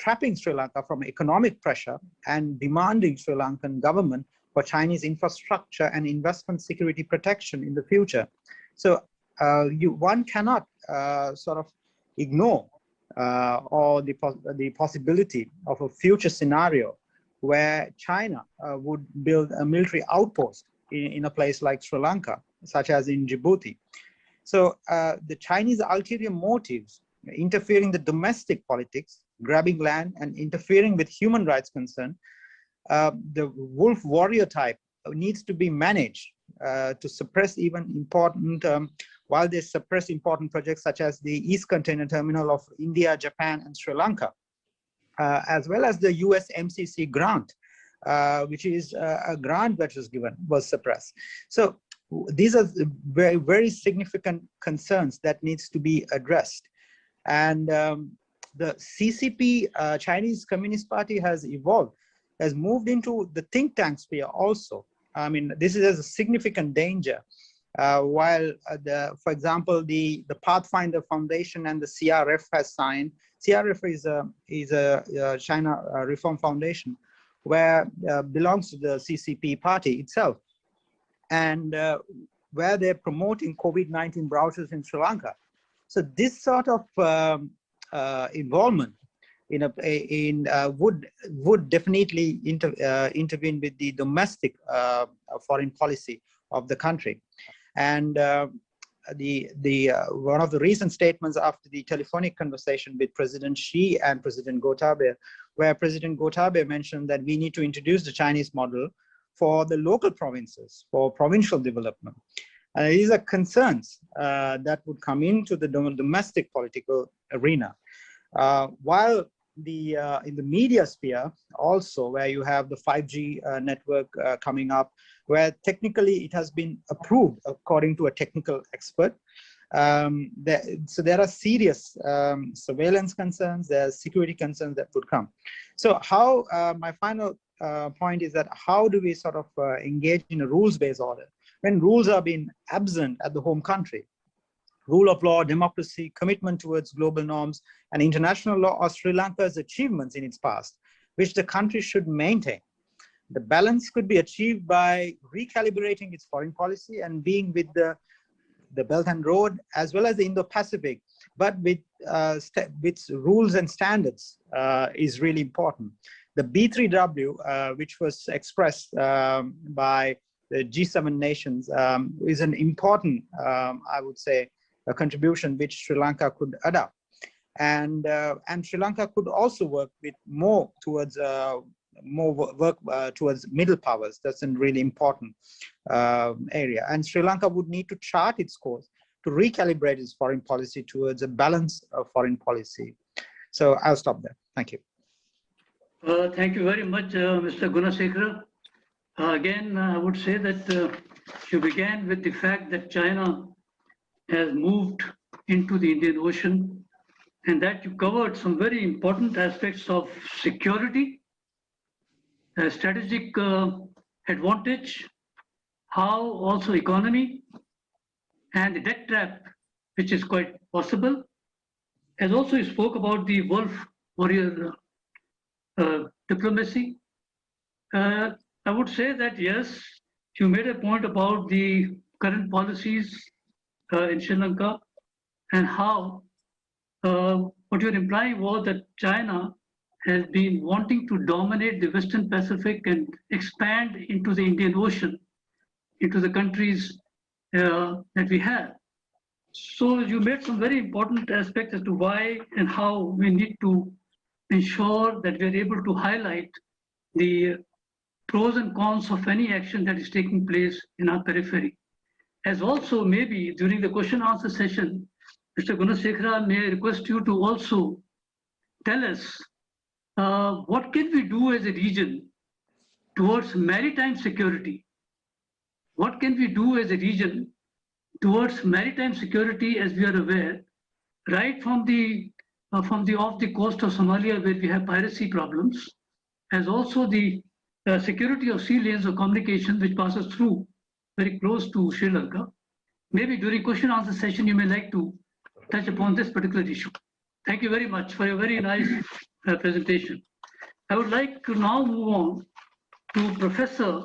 trapping Sri Lanka from economic pressure and demanding Sri Lankan government for Chinese infrastructure and investment security protection in the future. So one cannot sort of ignore or the possibility of a future scenario where China would build a military outpost in a place like Sri Lanka, such as in Djibouti. So the Chinese ulterior motives, interfering the domestic politics, grabbing land and interfering with human rights concern, the wolf warrior type needs to be managed to suppress even important, while they suppress important projects such as the East Container Terminal of India, Japan, and Sri Lanka, as well as the US MCC grant, which is a grant that was suppressed. So these are very, very significant concerns that needs to be addressed. And the CCP, Chinese Communist Party, has evolved, has moved into the think tank sphere also. I mean, this is a significant danger. While, for example, the Pathfinder Foundation and the CRF has signed. CRF is a China Reform Foundation, where belongs to the CCP party itself, and where they're promoting COVID-19 brochures in Sri Lanka. So this sort of involvement would definitely intervene with the domestic foreign policy of the country. And one of the recent statements after the telephonic conversation with President Xi and President Gotabaya, where President Gotabaya mentioned that we need to introduce the Chinese model for the local provinces, for provincial development. These are concerns that would come into the domestic political arena. While in the media sphere also, where you have the 5G network coming up, where technically it has been approved according to a technical expert. So there are serious surveillance concerns, there are security concerns that would come. So how, my final point is that how do we sort of engage in a rules-based order when rules are being absent at the home country? Rule of law, democracy, commitment towards global norms, and international law are Sri Lanka's achievements in its past, which the country should maintain. The balance could be achieved by recalibrating its foreign policy and being with the Belt and Road as well as the Indo-Pacific, but with rules and standards is really important. The B3W, which was expressed by the G7 nations, is an important, I would say, a contribution which Sri Lanka could adopt, and Sri Lanka could also work with more towards towards middle powers. That's a really important area, and Sri Lanka would need to chart its course to recalibrate its foreign policy towards a balance of foreign policy. So I'll stop there. Thank you. Thank you very much, Mr. Gunasekera. Again, I would say that you began with the fact that China has moved into the Indian Ocean, and that you covered some very important aspects of security, strategic advantage, how also economy, and the debt trap, which is quite possible. As also you spoke about the wolf warrior diplomacy. I would say that yes, you made a point about the current policies in Sri Lanka, and how what you're implying was that China has been wanting to dominate the Western Pacific and expand into the Indian Ocean, into the countries that we have. So you made some very important aspects as to why and how we need to ensure that we are able to highlight the pros and cons of any action that is taking place in our periphery. As also maybe during the question answer session, Mr. Gunasekera, may I request you to also tell us what can we do as a region towards maritime security? What can we do as a region towards maritime security? As we are aware, right from the off the coast of Somalia, where we have piracy problems, as also the security of sea lanes of communication which passes through very close to Sri Lanka. Maybe during question answer session you may like to touch upon this particular issue. Thank you very much for your very nice presentation. I would like to now move on to Professor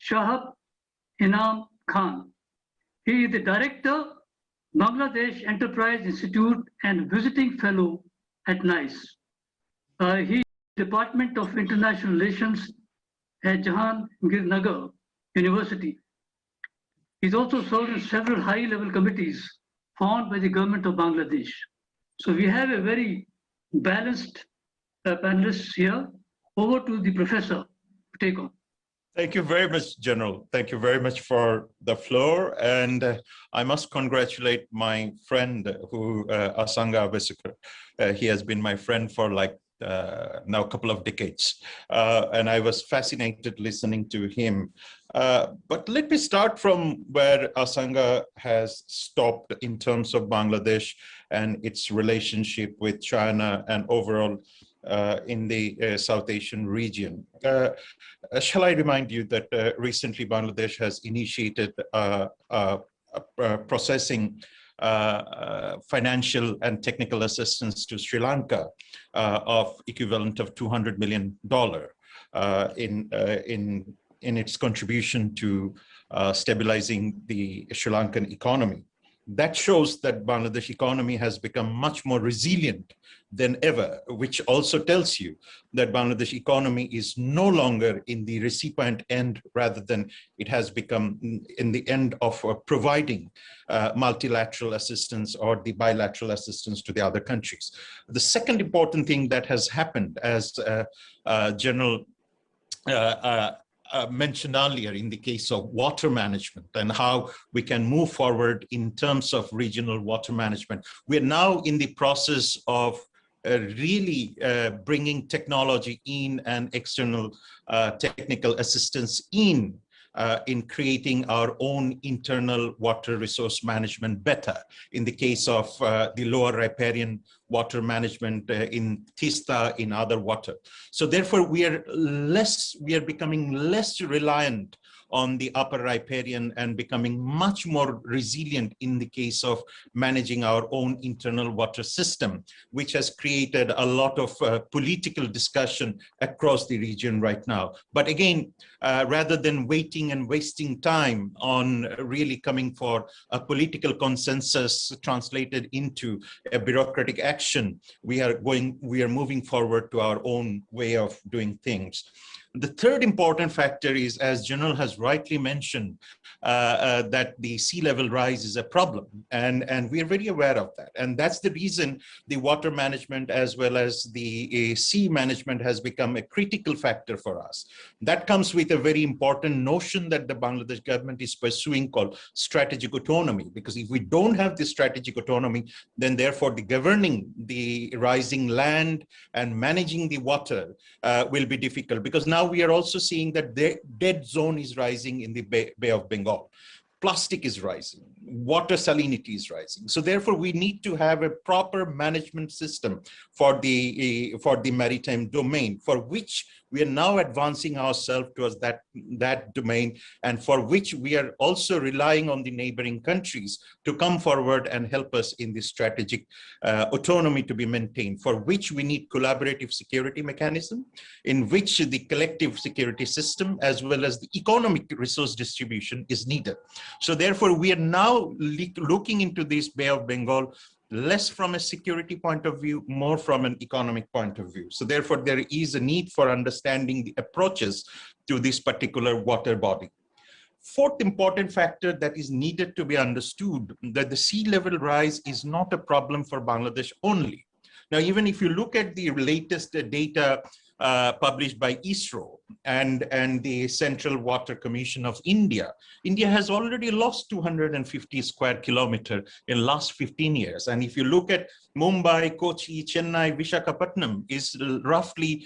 Shahab Inam Khan. He is the Director, Bangladesh Enterprise Institute and Visiting Fellow at NICE. He is Department of International Relations at Jahangirnagar University. He's also served in several high-level committees formed by the government of Bangladesh. So we have a very balanced panelists here. Over to the professor to take on. Thank you very much, General. Thank you very much for the floor. And I must congratulate my friend, Asanga Abeyagoonasekera. He has been my friend for now a couple of decades. And I was fascinated listening to him. But let me start from where Asanga has stopped in terms of Bangladesh and its relationship with China and overall in the South Asian region. Shall I remind you that recently Bangladesh has initiated processing financial and technical assistance to Sri Lanka of equivalent of $200 million in its contribution to stabilizing the Sri Lankan economy. That shows that Bangladesh economy has become much more resilient than ever, which also tells you that Bangladesh economy is no longer in the recipient end, rather than it has become in the end of providing multilateral assistance or the bilateral assistance to the other countries. The second important thing that has happened, as General mentioned earlier, in the case of water management and how we can move forward in terms of regional water management. We're now in the process of really bringing technology in and external technical assistance in creating our own internal water resource management better. In the case of the lower riparian water management in Tista, in other water. So therefore we are becoming less reliant on the upper riparian and becoming much more resilient in the case of managing our own internal water system, which has created a lot of political discussion across the region right now. But again, rather than waiting and wasting time on really coming for a political consensus translated into a bureaucratic action, we are moving forward to our own way of doing things. The third important factor is, as General has rightly mentioned, that the sea level rise is a problem, and we are very aware of that. And that's the reason the water management as well as the sea management has become a critical factor for us. That comes with a very important notion that the Bangladesh government is pursuing called strategic autonomy, because if we don't have the strategic autonomy, then therefore the governing the rising land and managing the water will be difficult, because now we are also seeing that the dead zone is rising in the Bay of Bengal. Plastic is rising, water salinity is rising. So therefore we need to have a proper management system for the maritime domain, for which we are now advancing ourselves towards that domain, and for which we are also relying on the neighboring countries to come forward and help us in the strategic autonomy to be maintained, for which we need collaborative security mechanism, in which the collective security system as well as the economic resource distribution is needed. So therefore we are now looking into this Bay of Bengal less from a security point of view, more from an economic point of view. So therefore there is a need for understanding the approaches to this particular water body. Fourth important factor that is needed to be understood, that the sea level rise is not a problem for Bangladesh only. Now, even if you look at the latest data published by ISRO and the Central Water Commission of India, India has already lost 250 square kilometers in last 15 years. And if you look at Mumbai, Kochi, Chennai, Visakhapatnam is roughly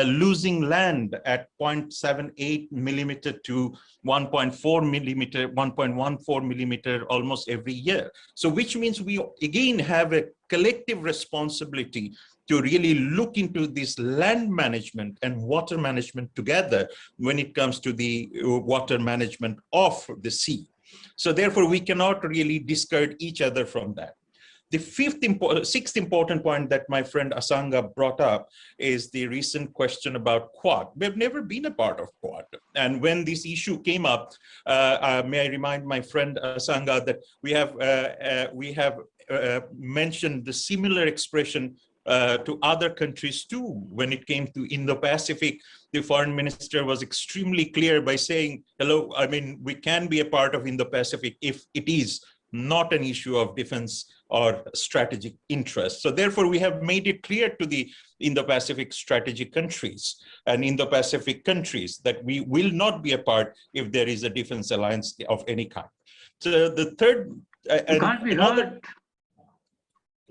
losing land at 0.78 millimeter to 1.4 millimeter, 1.14 millimeter almost every year. So which means we again have a collective responsibility to really look into this land management and water management together when it comes to the water management of the sea. So therefore, we cannot really discard each other from that. The sixth important point that my friend Asanga brought up is the recent question about Quad. We've never been a part of Quad. And when this issue came up, may I remind my friend Asanga that we have mentioned the similar expression to other countries too. When it came to Indo-Pacific, the foreign minister was extremely clear by saying, hello, I mean, we can be a part of Indo-Pacific if it is not an issue of defense or strategic interest. So therefore, we have made it clear to the Indo-Pacific strategic countries and Indo-Pacific countries that we will not be a part if there is a defense alliance of any kind. So the third... you can't be heard.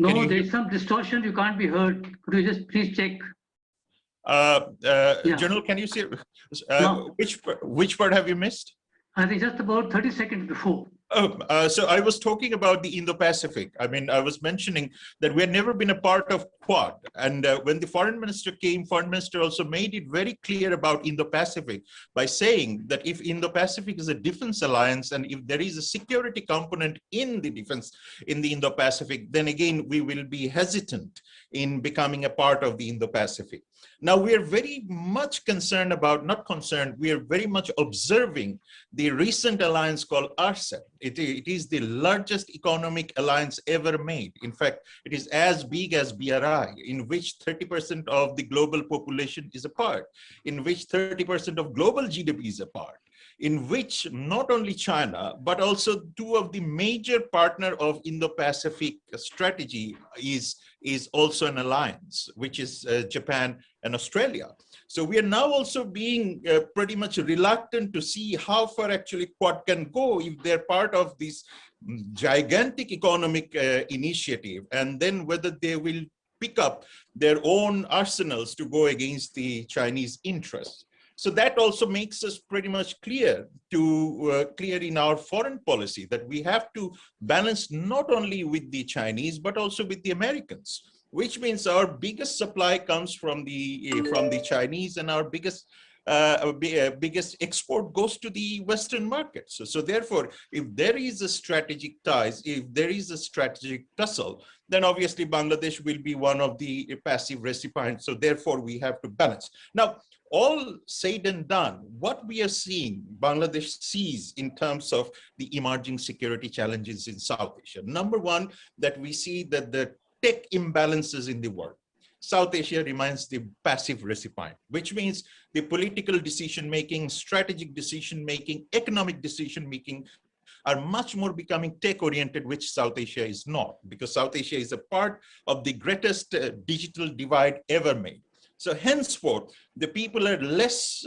No, there's some distortion. You can't be heard. Could you just please check? Yeah. General, can you see No. which part have you missed? I think just about 30 seconds before. So I was talking about the Indo-Pacific. I mean, I was mentioning that we had never been a part of Quad. And when the foreign minister came, foreign minister also made it very clear about Indo-Pacific by saying that if Indo-Pacific is a defense alliance and if there is a security component in the defense in the Indo-Pacific, then again, we will be hesitant in becoming a part of the Indo-Pacific. Now, we are very much concerned about, not concerned, we are very much observing the recent alliance called RCEP. It is the largest economic alliance ever made. In fact, it is as big as BRI, in which 30% of the global population is a part, in which 30% of global GDP is a part, in which not only China, but also two of the major partner of Indo-Pacific strategy is also an alliance, which is Japan and Australia. So we are now also being pretty much reluctant to see how far actually Quad can go if they're part of this gigantic economic initiative, and then whether they will pick up their own arsenals to go against the Chinese interests. So that also makes us pretty much clear in our foreign policy that we have to balance not only with the Chinese, but also with the Americans, which means our biggest supply comes from the Chinese, and our biggest export goes to the Western markets. So therefore, if there is a strategic ties, if there is a strategic tussle, then obviously Bangladesh will be one of the passive recipients. So therefore, we have to balance. Now, all said and done, what we are seeing, Bangladesh sees in terms of the emerging security challenges in South Asia. Number one, that we see that the tech imbalances in the world. South Asia remains the passive recipient, which means the political decision-making, strategic decision-making, economic decision-making are much more becoming tech-oriented, which South Asia is not, because South Asia is a part of the greatest digital divide ever made. So henceforth, the people are less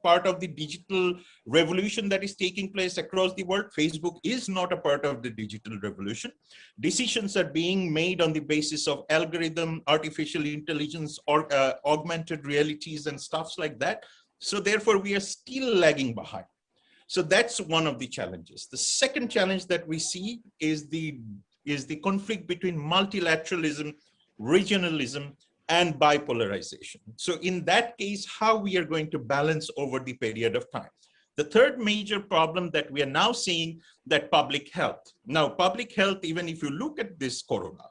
part of the digital revolution that is taking place across the world. Facebook is not a part of the digital revolution. Decisions are being made on the basis of algorithm, artificial intelligence, or augmented realities and stuffs like that. So therefore, we are still lagging behind. So that's one of the challenges. The second challenge that we see is the conflict between multilateralism, regionalism, and bipolarization. So in that case, how we are going to balance over the period of time. The third major problem that we are now seeing, that public health. Now, public health, even if you look at this corona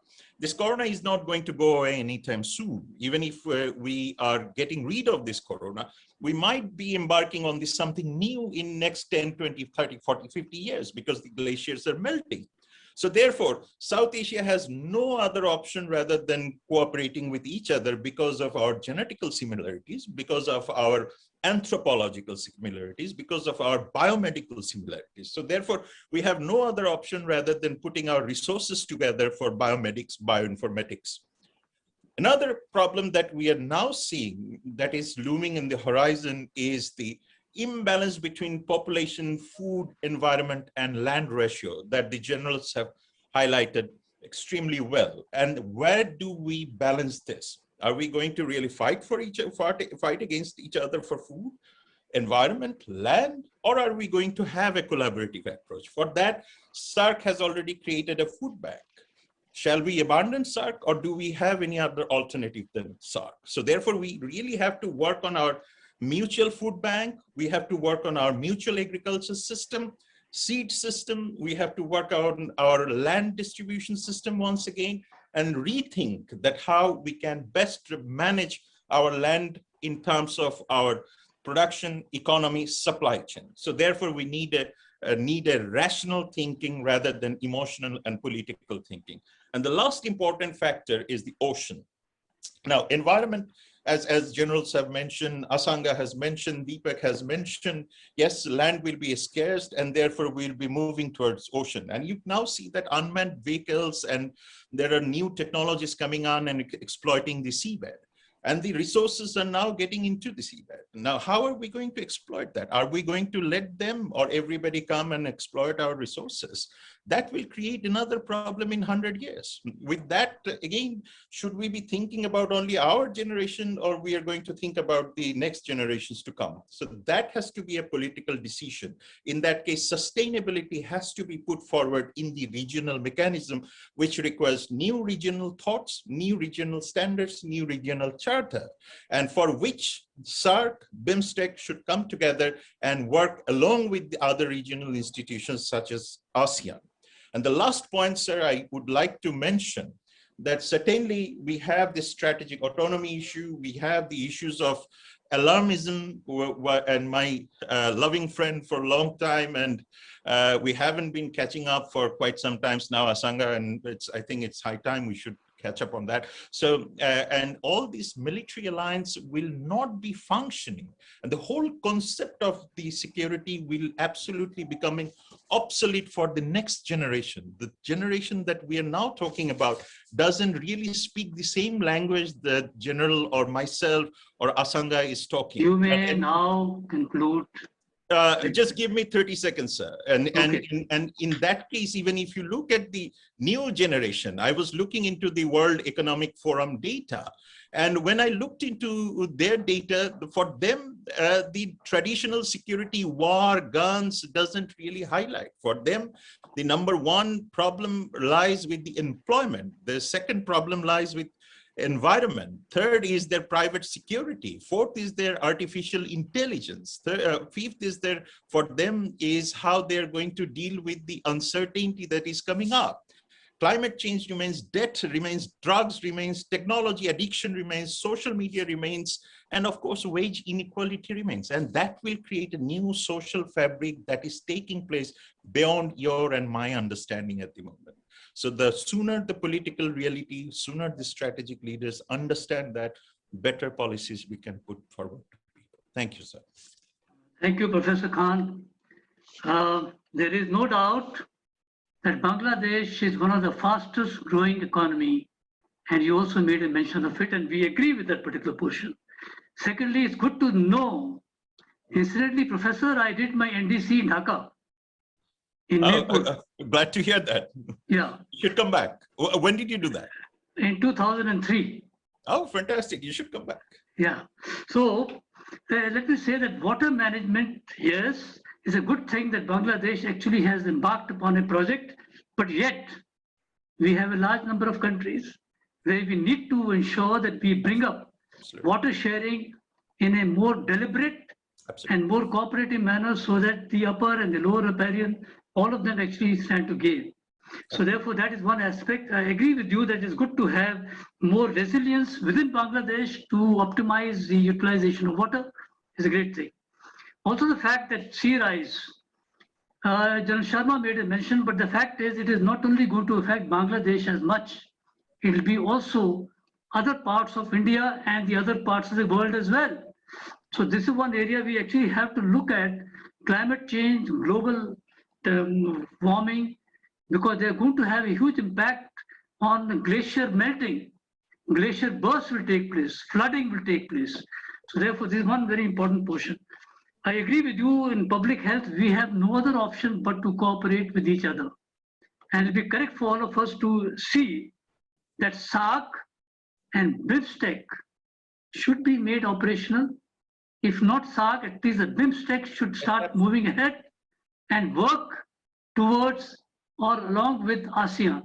is not going to go away anytime soon. Even if we are getting rid of this corona, we might be embarking on this something new in next 10, 20, 30, 40, 50 years because the glaciers are melting. So therefore, South Asia has no other option rather than cooperating with each other because of our genetical similarities, because of our anthropological similarities, because of our biomedical similarities. So therefore, we have no other option rather than putting our resources together for biomedics, bioinformatics. Another problem that we are now seeing that is looming in the horizon is the imbalance between population, food, environment, and land ratio that the generals have highlighted extremely well. And where do we balance this? Are we going to really fight against each other for food, environment, land, or are we going to have a collaborative approach? For that, SAARC has already created a food bank. Shall we abandon SAARC, or do we have any other alternative than SAARC? So therefore, we really have to work on our mutual food bank. We have to work on our mutual agriculture system, seed system. We have to work on our land distribution system once again, and rethink that how we can best manage our land in terms of our production, economy, supply chain. So therefore, we need a rational thinking rather than emotional and political thinking. And the last important factor is the ocean. Now, environment, as generals have mentioned, Asanga has mentioned, Deepak has mentioned, yes, land will be scarce and therefore we'll be moving towards ocean. And you now see that unmanned vehicles and there are new technologies coming on and exploiting the seabed. And the resources are now getting into the seabed. Now, how are we going to exploit that? Are we going to let them or everybody come and exploit our resources? That will create another problem in 100 years. With that, again, should we be thinking about only our generation, or we are going to think about the next generations to come? So that has to be a political decision. In that case, sustainability has to be put forward in the regional mechanism, which requires new regional thoughts, new regional standards, new regional charter, and for which SAARC, BIMSTEC should come together and work along with the other regional institutions such as ASEAN. And the last point, sir, I would like to mention that certainly we have this strategic autonomy issue. We have the issues of alarmism, and my loving friend for a long time, and we haven't been catching up for quite some time now, Asanga, and I think it's high time we should catch up on that. So, and all these military alliance will not be functioning. And the whole concept of the security will absolutely becoming obsolete for the next generation. The generation that we are now talking about doesn't really speak the same language that General or myself or Asanga is talking. You may now conclude. Just give me 30 seconds, sir. And in that case, even if you look at the new generation, I was looking into the World Economic Forum data. And when I looked into their data, for them, the traditional security, war, guns doesn't really highlight. For them, the number one problem lies with the employment. The second problem lies with environment. Third is their private security. Fourth is their artificial intelligence. Fifth is their, for them, is how they're going to deal with the uncertainty that is coming up. Climate change remains, debt remains, drugs remains, technology addiction remains, social media remains, and of course, wage inequality remains. And that will create a new social fabric that is taking place beyond your and my understanding at the moment. So the sooner the political reality, sooner the strategic leaders understand that, better policies we can put forward to people. Thank you, sir. Thank you, Professor Khan. There is no doubt that Bangladesh is one of the fastest growing economy, and you also made a mention of it, and we agree with that particular portion. Secondly, it's good to know, incidentally, Professor, I did my NDC in Dhaka. Glad to hear that. Yeah. You should come back. When did you do that? In 2003. Oh, fantastic. You should come back. Yeah. So let me say that water management, yes, is a good thing that Bangladesh actually has embarked upon a project, but yet we have a large number of countries where we need to ensure that we bring up water sharing in a more deliberate and more cooperative manner so that the upper and the lower riparian, all of them actually stand to gain. So therefore, that is one aspect. I agree with you that it's good to have more resilience within Bangladesh to optimize the utilization of water is a great thing. Also, the fact that sea rise General Sharma made a mention, but the fact is it is not only going to affect Bangladesh as much, it will be also other parts of India and the other parts of the world as well. So this is one area we actually have to look at climate change, global warming, because they're going to have a huge impact on the glacier melting. Glacier bursts will take place, flooding will take place. So therefore, this is one very important portion. I agree with you, in public health, we have no other option but to cooperate with each other. And it will be correct for all of us to see that SAARC and BIMSTEC should be made operational. If not SAARC, at least the BIMSTEC should start moving ahead and work towards or along with ASEAN.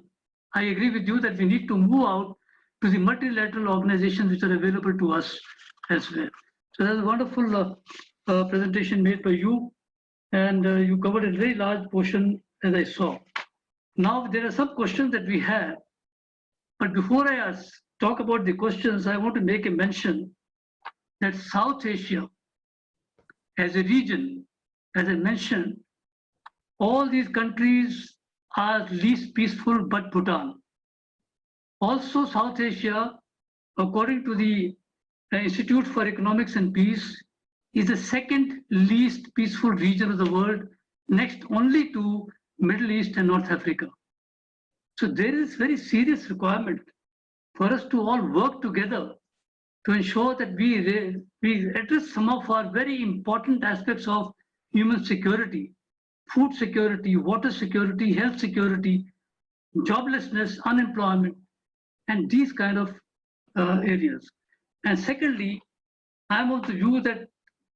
I agree with you that we need to move out to the multilateral organizations which are available to us elsewhere. So that's a wonderful presentation made by you, and you covered a very large portion as I saw. Now there are some questions that we have, but before I talk about the questions, I want to make a mention that South Asia as a region, as I mentioned, all these countries are least peaceful but Bhutan. Also South Asia, according to the Institute for Economics and Peace, is the second least peaceful region of the world, next only to Middle East and North Africa. So there is very serious requirement for us to all work together to ensure that we address some of our very important aspects of human security, food security, water security, health security, joblessness, unemployment, and these kind of areas. And secondly, I'm of the view that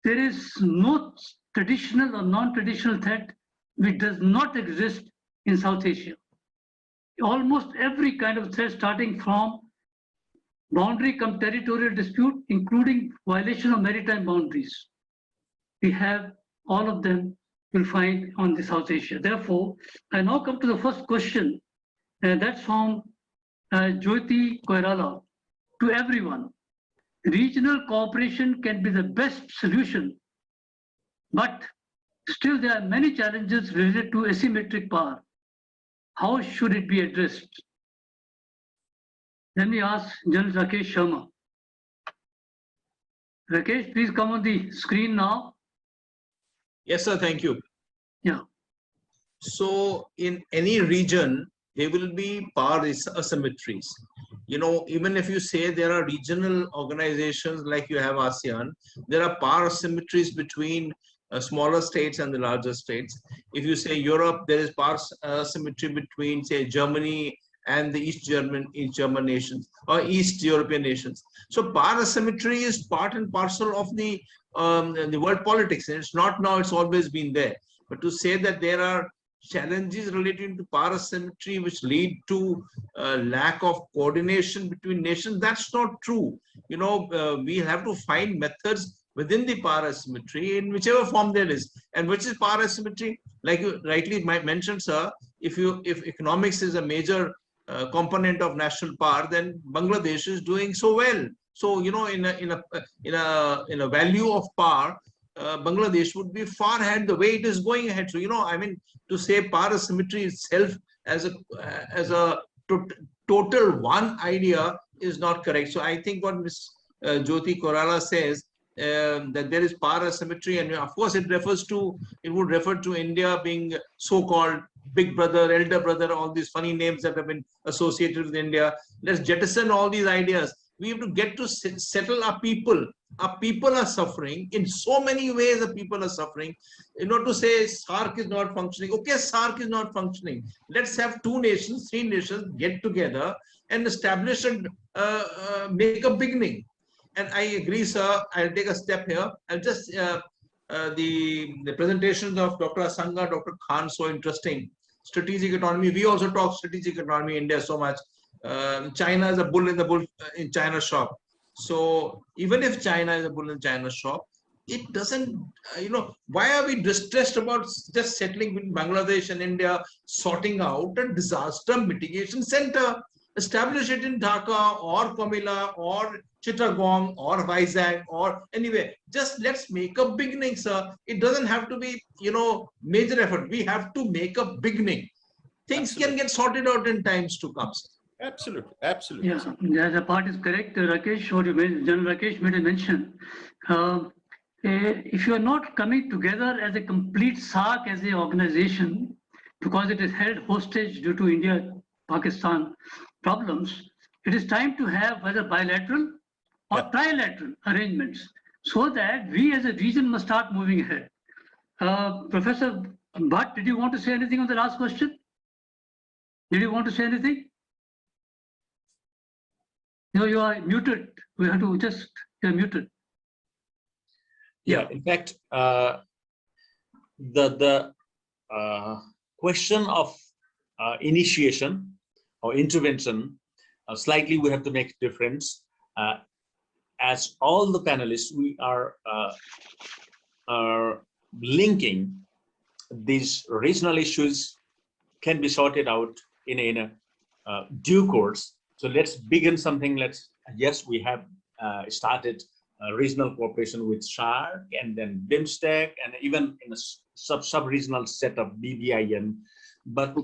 there is no traditional or non-traditional threat which does not exist in South Asia. Almost every kind of threat, starting from boundary come territorial dispute, including violation of maritime boundaries. We have all of them will find on the South Asia. Therefore, I now come to the first question, and that's from Jyoti Koirala. To everyone, regional cooperation can be the best solution, but still there are many challenges related to asymmetric power. How should it be addressed? Let me ask General Rakesh Sharma. Rakesh, please come on the screen now. Yes, sir. Thank you. Yeah. So in any region, there will be power asymmetries. You know, even if you say there are regional organizations like you have ASEAN, there are power asymmetries between smaller states and the larger states. If you say Europe, there is power asymmetry between, say, Germany and the East German nations or East European nations. So power asymmetry is part and parcel of the world politics, and it's not now, it's always been there. But to say that there are challenges relating to power asymmetry which lead to lack of coordination between nations, that's not true. You know, we have to find methods within the power asymmetry in whichever form there is. And which is power asymmetry? Like you rightly mentioned, sir, if economics is a major component of national power, then Bangladesh is doing so well. So, you know, in a value of power, Bangladesh would be far ahead the way it is going ahead. So, you know, I mean, to say power asymmetry itself as a total one idea is not correct. So I think what Ms. Jyoti Koirala says, that there is power asymmetry, and of course it would refer to India being so-called big brother, elder brother, all these funny names that have been associated with India. Let's jettison all these ideas. We have to get to settle our people. Our people are suffering in so many ways. The people are suffering. You know, to say SAARC is not functioning. Okay, SAARC is not functioning. Let's have 2 nations, 3 nations get together and establish and make a beginning. And I agree, sir. I'll take a step here. I'll just the presentations of Dr. Asanga, Dr. Khan, so interesting. Strategic autonomy. We also talk strategic autonomy in India so much. China is a bull in China's shop. So even if China is a bull in China's shop, it doesn't, you know, why are we distressed about just settling with Bangladesh and India, sorting out a disaster mitigation center? establish it in Dhaka or Comilla or Chittagong or Vizag or anywhere. Just let's make a beginning, sir. It doesn't have to be, major effort. We have to make a beginning. Things can get sorted out in times to come. Absolutely, absolutely. Yeah, the part is correct. Rakesh, what you made, General Rakesh made a mention. If you are not coming together as a complete SAARC as an organization, because it is held hostage due to India-Pakistan problems, it is time to have whether bilateral or trilateral arrangements so that we as a region must start moving ahead. Professor Bhatt, did you want to say anything on the last question? Did you want to say anything? No, you are muted. We have to you're muted. Yeah, in fact, the question of initiation or intervention, slightly we have to make a difference. As all the panelists, we are linking these regional issues can be sorted out in a due course. So let's begin something. Yes, we have started regional cooperation with SAARC and then BIMSTEC and even in a sub-regional set of BBIN. But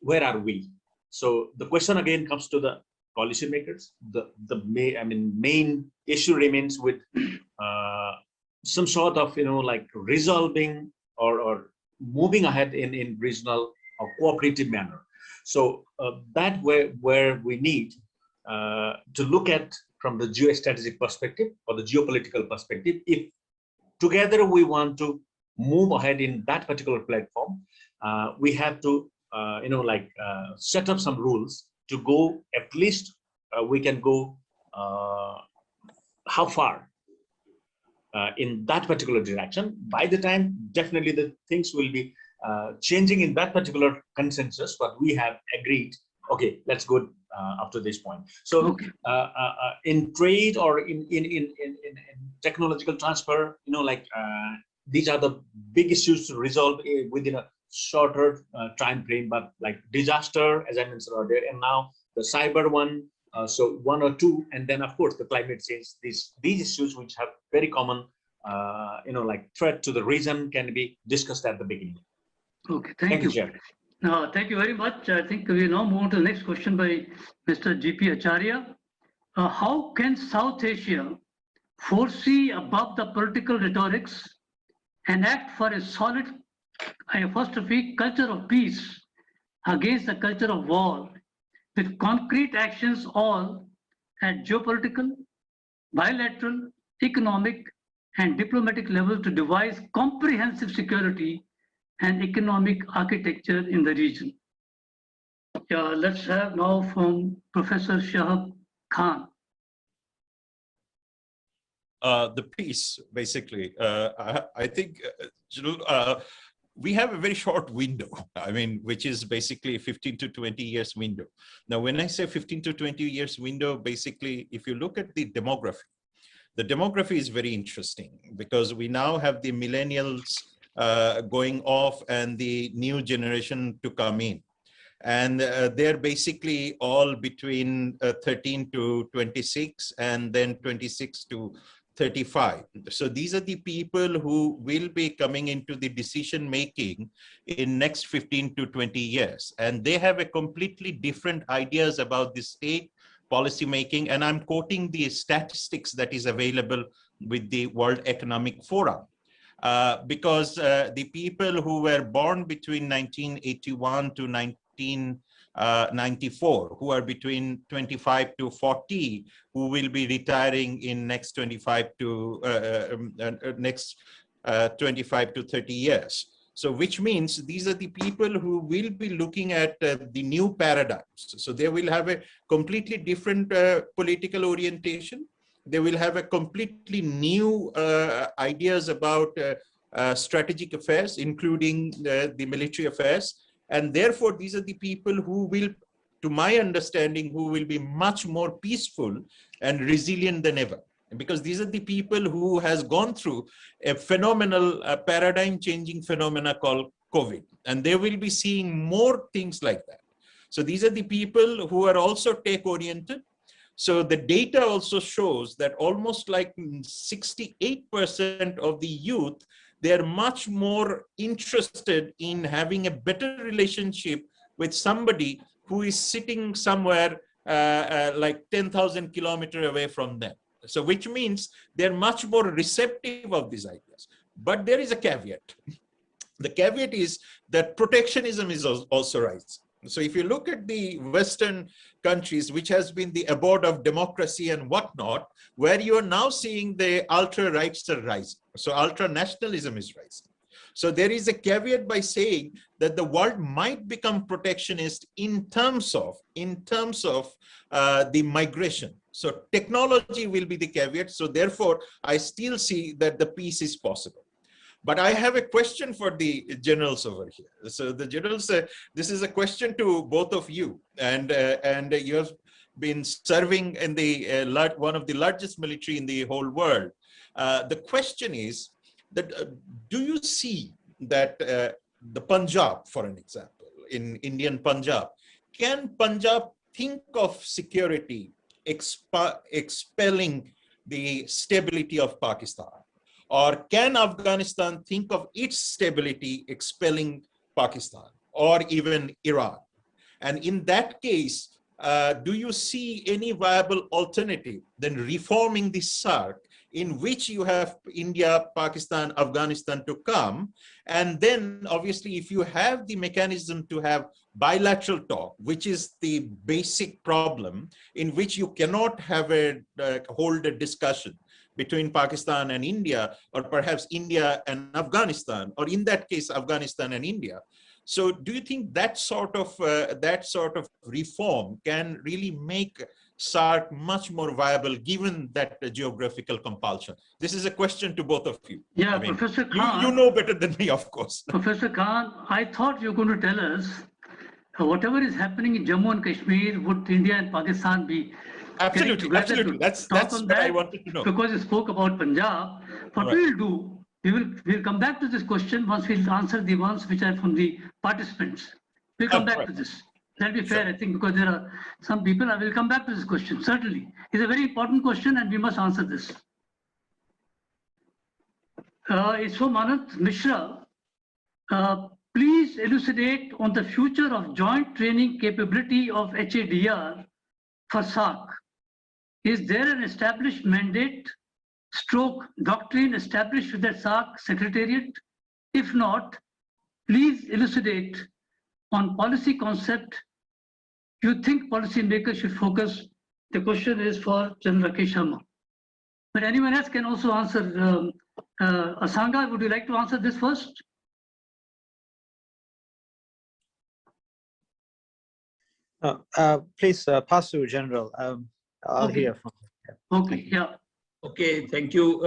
where are we? So the question again comes to the policymakers. The main issue remains with some sort of resolving or moving ahead in regional or cooperative manner. So that where we need to look at from the geostrategic perspective or the geopolitical perspective. If together we want to move ahead in that particular platform, we have to set up some rules to go at least we can go how far in that particular direction. By the time definitely the things will be changing in that particular consensus, but we have agreed, okay, let's go up to this point. So in trade or in technological transfer, these are the big issues to resolve within a shorter time frame, but like disaster, as I mentioned earlier, and now the cyber one, so one or two, and then of course the climate change, these issues which have very common threat to the region can be discussed at the beginning. Okay, thank you. Chair. Thank you very much. I think we now move on to the next question by Mr. G.P. Acharya. How can South Asia foresee above the political rhetorics and act for a solid, culture of peace against the culture of war with concrete actions all at geopolitical, bilateral, economic, and diplomatic level to devise comprehensive security and economic architecture in the region? Let's have now from Professor Shahab Khan. The peace, basically, I think, we have a very short window, which is basically 15 to 20 years window. Now, when I say 15 to 20 years window, basically, if you look at the demography is very interesting because we now have the millennials going off and the new generation to come in. And they're basically all between 13 to 26 and then 26 to 35. So these are the people who will be coming into the decision making in next 15 to 20 years. And they have a completely different ideas about the state policy making. And I'm quoting the statistics that is available with the World Economic Forum. Because the people who were born between 1981 to 1994, who are between 25 to 40, who will be retiring in next 25 to 30 years. So which means these are the people who will be looking at the new paradigms. So they will have a completely different political orientation. They will have a completely new ideas about strategic affairs, including the military affairs. And therefore, these are the people who will, to my understanding, who will be much more peaceful and resilient than ever. Because these are the people who has gone through a phenomenal paradigm changing phenomena called COVID. And they will be seeing more things like that. So these are the people who are also tech-oriented. So the data also shows that almost like 68% of the youth, they're much more interested in having a better relationship with somebody who is sitting somewhere like 10,000 kilometers away from them. So which means they're much more receptive of these ideas. But there is a caveat. The caveat is that protectionism is also rising. So if you look at the Western countries, which has been the abode of democracy and whatnot, where you are now seeing the ultra-rights are rising. So ultra-nationalism is rising. So there is a caveat by saying that the world might become protectionist in terms of the migration. So technology will be the caveat. So therefore, I still see that the peace is possible. But I have a question for the generals over here. So the generals, this is a question to both of you, and you have been serving in the one of the largest military in the whole world. The question is that do you see that the Punjab, for an example, in Indian Punjab, can Punjab think of security expelling the stability of Pakistan? Or can Afghanistan think of its stability expelling Pakistan or even Iran? And in that case, do you see any viable alternative than reforming the SAARC, in which you have India, Pakistan, Afghanistan to come? And then obviously, if you have the mechanism to have bilateral talk, which is the basic problem in which you cannot have hold a discussion between Pakistan and India, or perhaps India and Afghanistan, or in that case, Afghanistan and India. So do you think that sort of reform can really make SAARC much more viable given that geographical compulsion? This is a question to both of you. Yeah, I mean, Professor Khan. You know better than me, of course. Professor Khan, I thought you were going to tell us whatever is happening in Jammu and Kashmir, would India and Pakistan be absolutely, absolutely. That's what I wanted to know. Because you spoke about Punjab, what we'll do, we'll come back to this question once we'll answer the ones which are from the participants. We'll come back to this. That'll be fair, I think, because there are some people. I will come back to this question, certainly. It's a very important question and we must answer this. It's from Anant Mishra. Please elucidate on the future of joint training capability of HADR for SAARC. Is there an established mandate / doctrine established with the SAARC Secretariat? If not, please elucidate on policy concept you think policymakers should focus. The question is for General Rakesh Sharma. But anyone else can also answer. Asanga, would you like to answer this first? Please pass to General. I'll hear from him. Okay, yeah. Okay, thank you.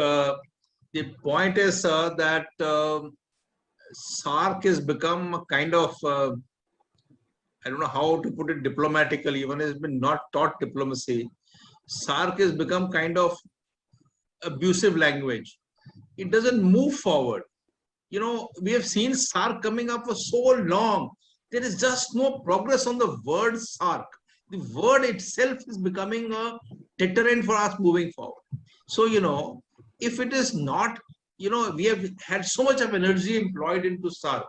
The point is that SAARC has become a kind of, I don't know how to put it diplomatically, even has been not taught diplomacy. SAARC has become kind of abusive language. It doesn't move forward. You know, we have seen SAARC coming up for so long. There is just no progress on the word SAARC. The word itself is becoming a deterrent for us moving forward. So, you know, if it is not, you know, we have had so much of energy employed into SAARC.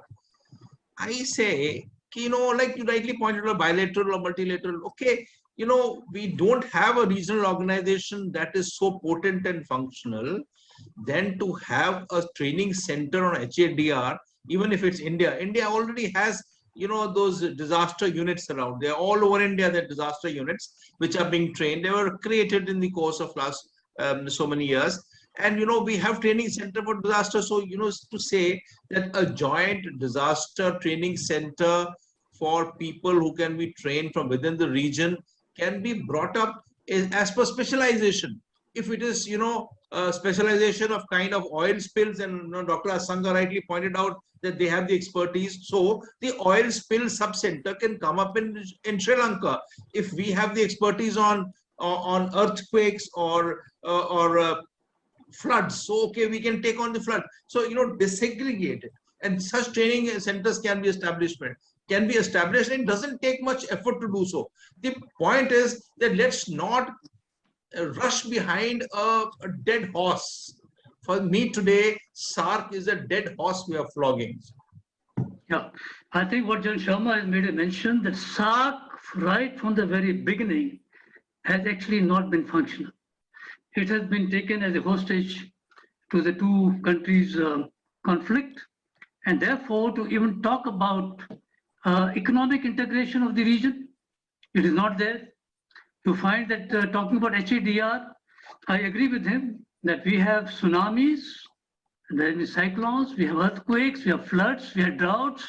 I say, you know, like you rightly pointed out, bilateral or multilateral, okay, you know, we don't have a regional organization that is so potent and functional, then to have a training center on HADR, even if it's India. India already has, you know, those disaster units around. They're all over India, the disaster units, which are being trained. They were created in the course of last so many years. And, you know, we have training center for disaster. So, you know, to say that a joint disaster training center for people who can be trained from within the region can be brought up as per specialization. If it is, you know, specialization of kind of oil spills, and you know, Dr. Asanga rightly pointed out that they have the expertise. So the oil spill sub-center can come up in Sri Lanka. If we have the expertise on earthquakes or floods, so okay, we can take on the flood. So, you know, disaggregate it. And such training centers can be established. can be established, and it doesn't take much effort to do so. The point is that let's not rush behind a dead horse. For me today, SAARC is a dead horse we are flogging. Yeah, I think what John Sharma has made a mention that SAARC, right from the very beginning, has actually not been functional. It has been taken as a hostage to the two countries' conflict, and therefore to even talk about economic integration of the region, it is not there. You find that talking about HADR, I agree with him that we have tsunamis, there are cyclones, we have earthquakes, we have floods, we have droughts,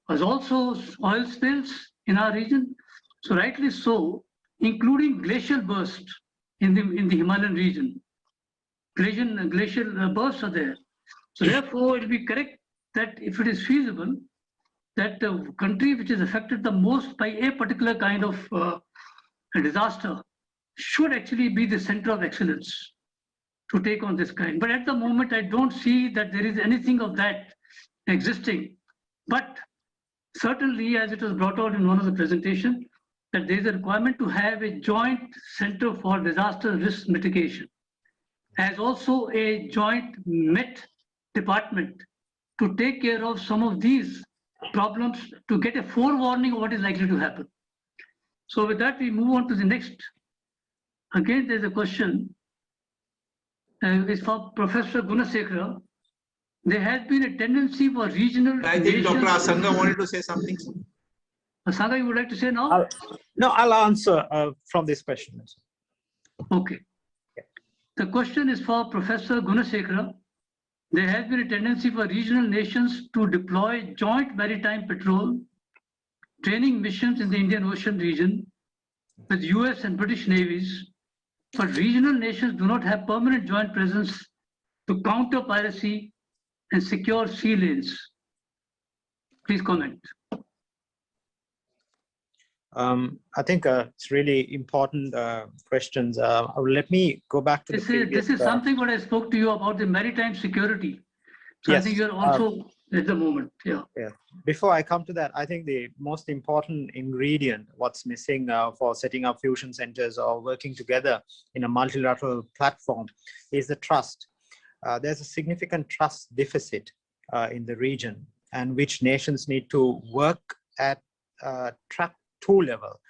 there's also oil spills in our region. So rightly so, including glacial bursts in the Himalayan region. Glacial bursts are there. So therefore, it will be correct that if it is feasible, that the country which is affected the most by a particular kind of a disaster should actually be the center of excellence to take on this kind. But at the moment, I don't see that there is anything of that existing. But certainly, as it was brought out in one of the presentation, that there is a requirement to have a joint center for disaster risk mitigation, as also a joint MET department to take care of some of these problems, to get a forewarning of what is likely to happen. So with that, we move on to the next. Again, there's a question. It's for Professor Abeyagoonasekera. There has been a tendency for regional. I think Dr. Asanga wanted to say something. Asanga, you would like to say now? I'll answer from this question. Okay. The question is for Professor Abeyagoonasekera. There has been a tendency for regional nations to deploy joint maritime patrol training missions in the Indian Ocean region with US and British navies, but regional nations do not have permanent joint presence to counter piracy and secure sea lanes. Please comment. I think it's really important questions. Let me go back to this is something what I spoke to you about, the maritime security. So yes, I think you're also at the moment. Yeah. Before I come to that, I think the most important ingredient, what's missing for setting up fusion centers or working together in a multilateral platform, is the trust. There's a significant trust deficit in the region, and which nations need to work at track 2 level.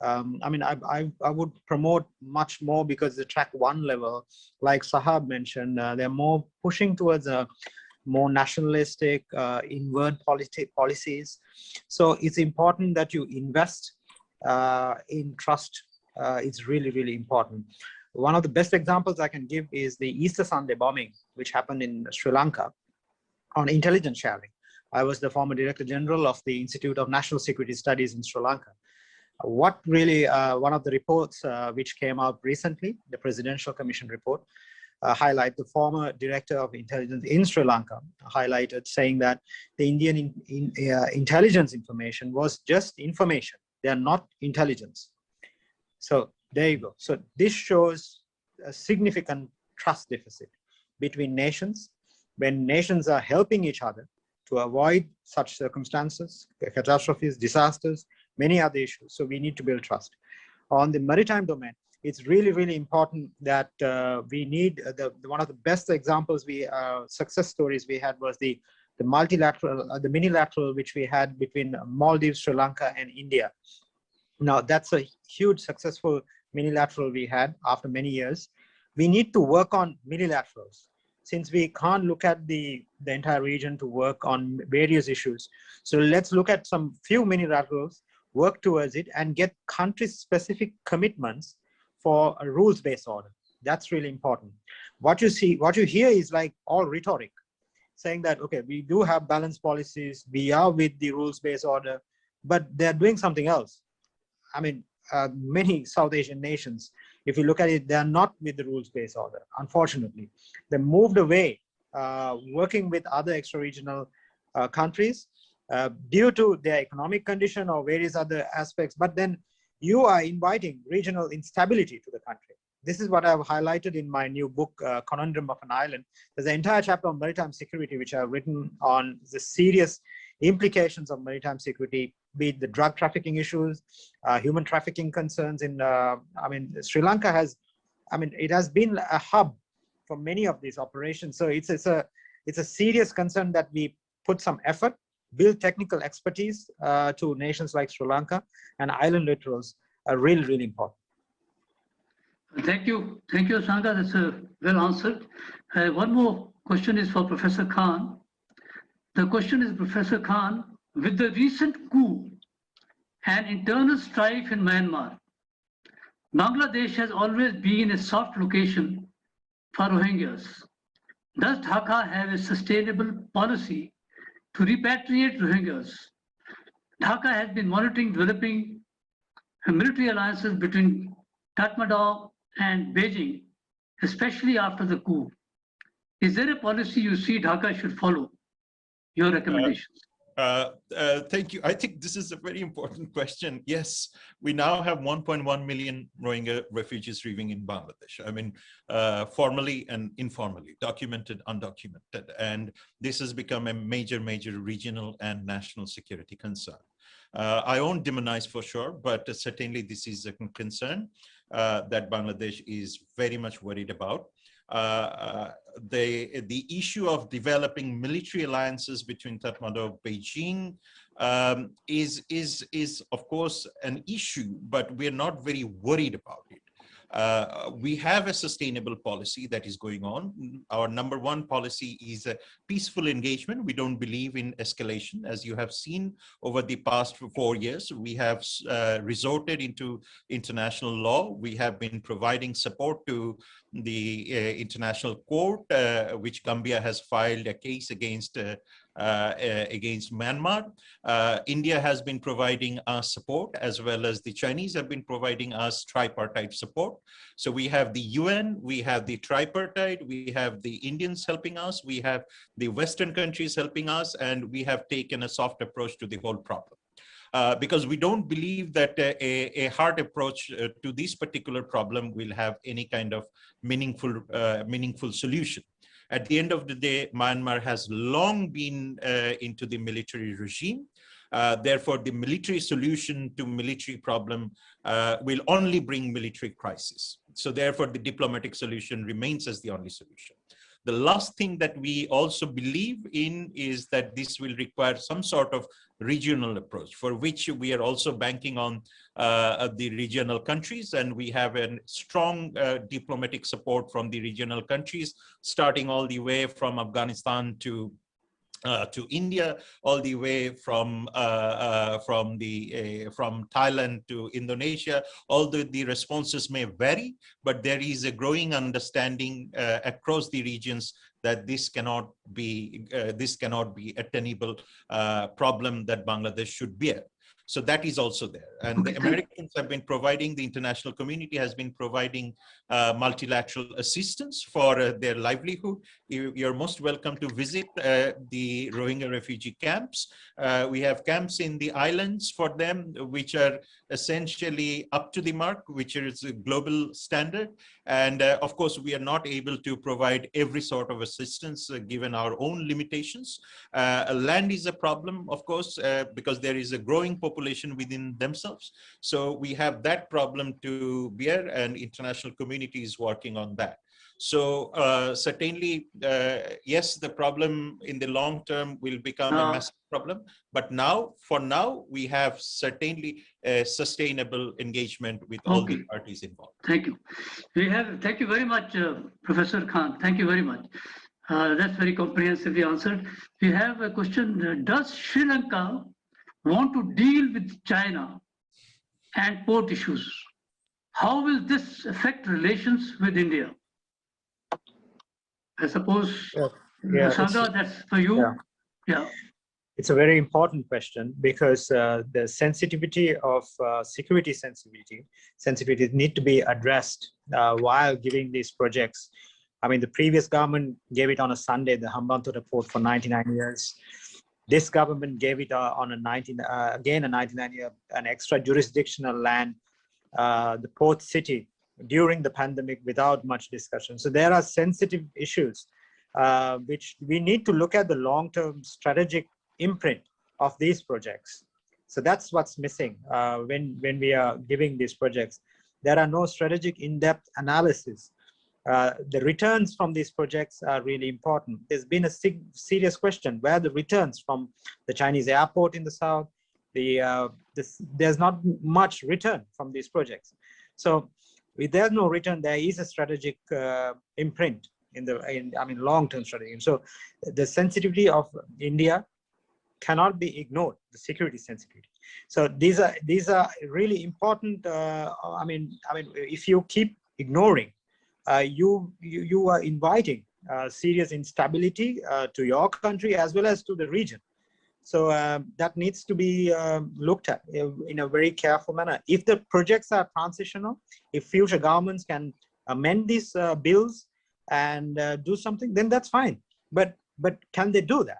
I mean, I would promote much more, because the track 1 level, like Sahab mentioned, they're more pushing towards a more nationalistic, inward policies. So it's important that you invest in trust. It's really, really important. One of the best examples I can give is the Easter Sunday bombing, which happened in Sri Lanka, on intelligence sharing. I was the former Director General of the Institute of National Security Studies in Sri Lanka. What really, one of the reports which came out recently, the Presidential Commission report, highlight the former Director of Intelligence in Sri Lanka highlighted, saying that the Indian intelligence information was just information. They are not intelligence. So there you go. So this shows a significant trust deficit between nations, when nations are helping each other to avoid such circumstances, catastrophes, disasters, many other issues. So we need to build trust. On the maritime domain, it's really, really important that we need one of the best examples success stories we had was the multilateral, the minilateral, which we had between Maldives, Sri Lanka, and India. Now that's a huge successful minilateral we had after many years. We need to work on minilaterals, since we can't look at the entire region to work on various issues. So let's look at some few minilaterals, work towards it, and get country-specific commitments for a rules-based order. That's really important. What you hear is like all rhetoric, saying that, okay, we do have balanced policies, we are with the rules-based order, but they're doing something else. I mean, many South Asian nations, if you look at it, they're not with the rules-based order, unfortunately. They moved away, working with other extra-regional countries due to their economic condition or various other aspects, but then you are inviting regional instability to the country. This is what I've highlighted in my new book, Conundrum of an Island. There's an entire chapter on maritime security, which I've written on the serious implications of maritime security, be it the drug trafficking issues, human trafficking concerns. Sri Lanka has, it has been a hub for many of these operations. So it's a serious concern that we put some effort, build technical expertise to nations like Sri Lanka, and island littorals are really, really important. Thank you, Asanga. That's well answered. One more question is for Professor Khan. The question is, Professor Khan, with the recent coup and internal strife in Myanmar, Bangladesh has always been a soft location for Rohingyas. Does Dhaka have a sustainable policy to repatriate Rohingyas? Dhaka has been monitoring developing military alliances between Kathmandu and Beijing, especially after the coup. Is there a policy you see Dhaka should follow? Your recommendations. Thank you. I think this is a very important question. Yes, we now have 1.1 million Rohingya refugees living in Bangladesh. Formally and informally, documented, undocumented. And this has become a major regional and national security concern. I won't demonize for sure, but certainly this is a concern that Bangladesh is very much worried about. The issue of developing military alliances between Kathmandu and Beijing is of course an issue, but we're not very worried about it. We have a sustainable policy that is going on. Our number one policy is a peaceful engagement. We don't believe in escalation. As you have seen over the past 4 years, we have resorted into international law. We have been providing support to the International Court, which Gambia has filed a case against Myanmar. India has been providing us support, as well as the Chinese have been providing us tripartite support. So we have the UN, we have the tripartite, we have the Indians helping us, we have the Western countries helping us, and we have taken a soft approach to the whole problem. Because we don't believe that a hard approach to this particular problem will have any kind of meaningful solution. At the end of the day, Myanmar has long been into the military regime. Therefore, the military solution to military problem will only bring military crisis. So therefore, the diplomatic solution remains as the only solution. The last thing that we also believe in is that this will require some sort of regional approach, for which we are also banking on the regional countries, and we have a strong diplomatic support from the regional countries, starting all the way from Afghanistan to India, all the way from Thailand to Indonesia. Although the responses may vary, but there is a growing understanding across the regions that this cannot be a tenable problem that Bangladesh should bear. So that is also there. And the Americans have been providing, the international community has been providing multilateral assistance for their livelihood. You're most welcome to visit the Rohingya refugee camps. We have camps in the islands for them, which are essentially up to the mark, which is a global standard. And of course, we are not able to provide every sort of assistance given our own limitations. Land is a problem, of course, because there is a growing population within themselves. So we have that problem to bear, and international community is working on that. So certainly, yes, the problem in the long term will become a massive problem. But now, for now, we have certainly a sustainable engagement with all the parties involved. Thank you. Thank you very much, Professor Khan. Thank you very much. That's very comprehensively answered. We have a question. Does Sri Lanka want to deal with China and port issues? How will this affect relations with India? I suppose, Asanga, that's for you. Yeah. It's a very important question, because the sensitivity of security sensitivity need to be addressed while giving these projects. I mean, the previous government gave it on a Sunday, the Hambantota port, for 99 years. This government gave it on a 99-year, an extra jurisdictional land, the port city, during the pandemic without much discussion. So there are sensitive issues which we need to look at the long-term strategic imprint of these projects. So that's what's missing when we are giving these projects. There are no strategic in-depth analysis. The returns from these projects are really important. There's been a serious question where the returns from the Chinese airport in the south, there's not much return from these projects. So if there's no return, there is a strategic imprint long-term strategy. So the sensitivity of India cannot be ignored, the security sensitivity. So these are really important. If you keep ignoring, you are inviting serious instability to your country as well as to the region. So that needs to be looked at in a very careful manner. If the projects are transitional, if future governments can amend these bills and do something, then that's fine. But can they do that?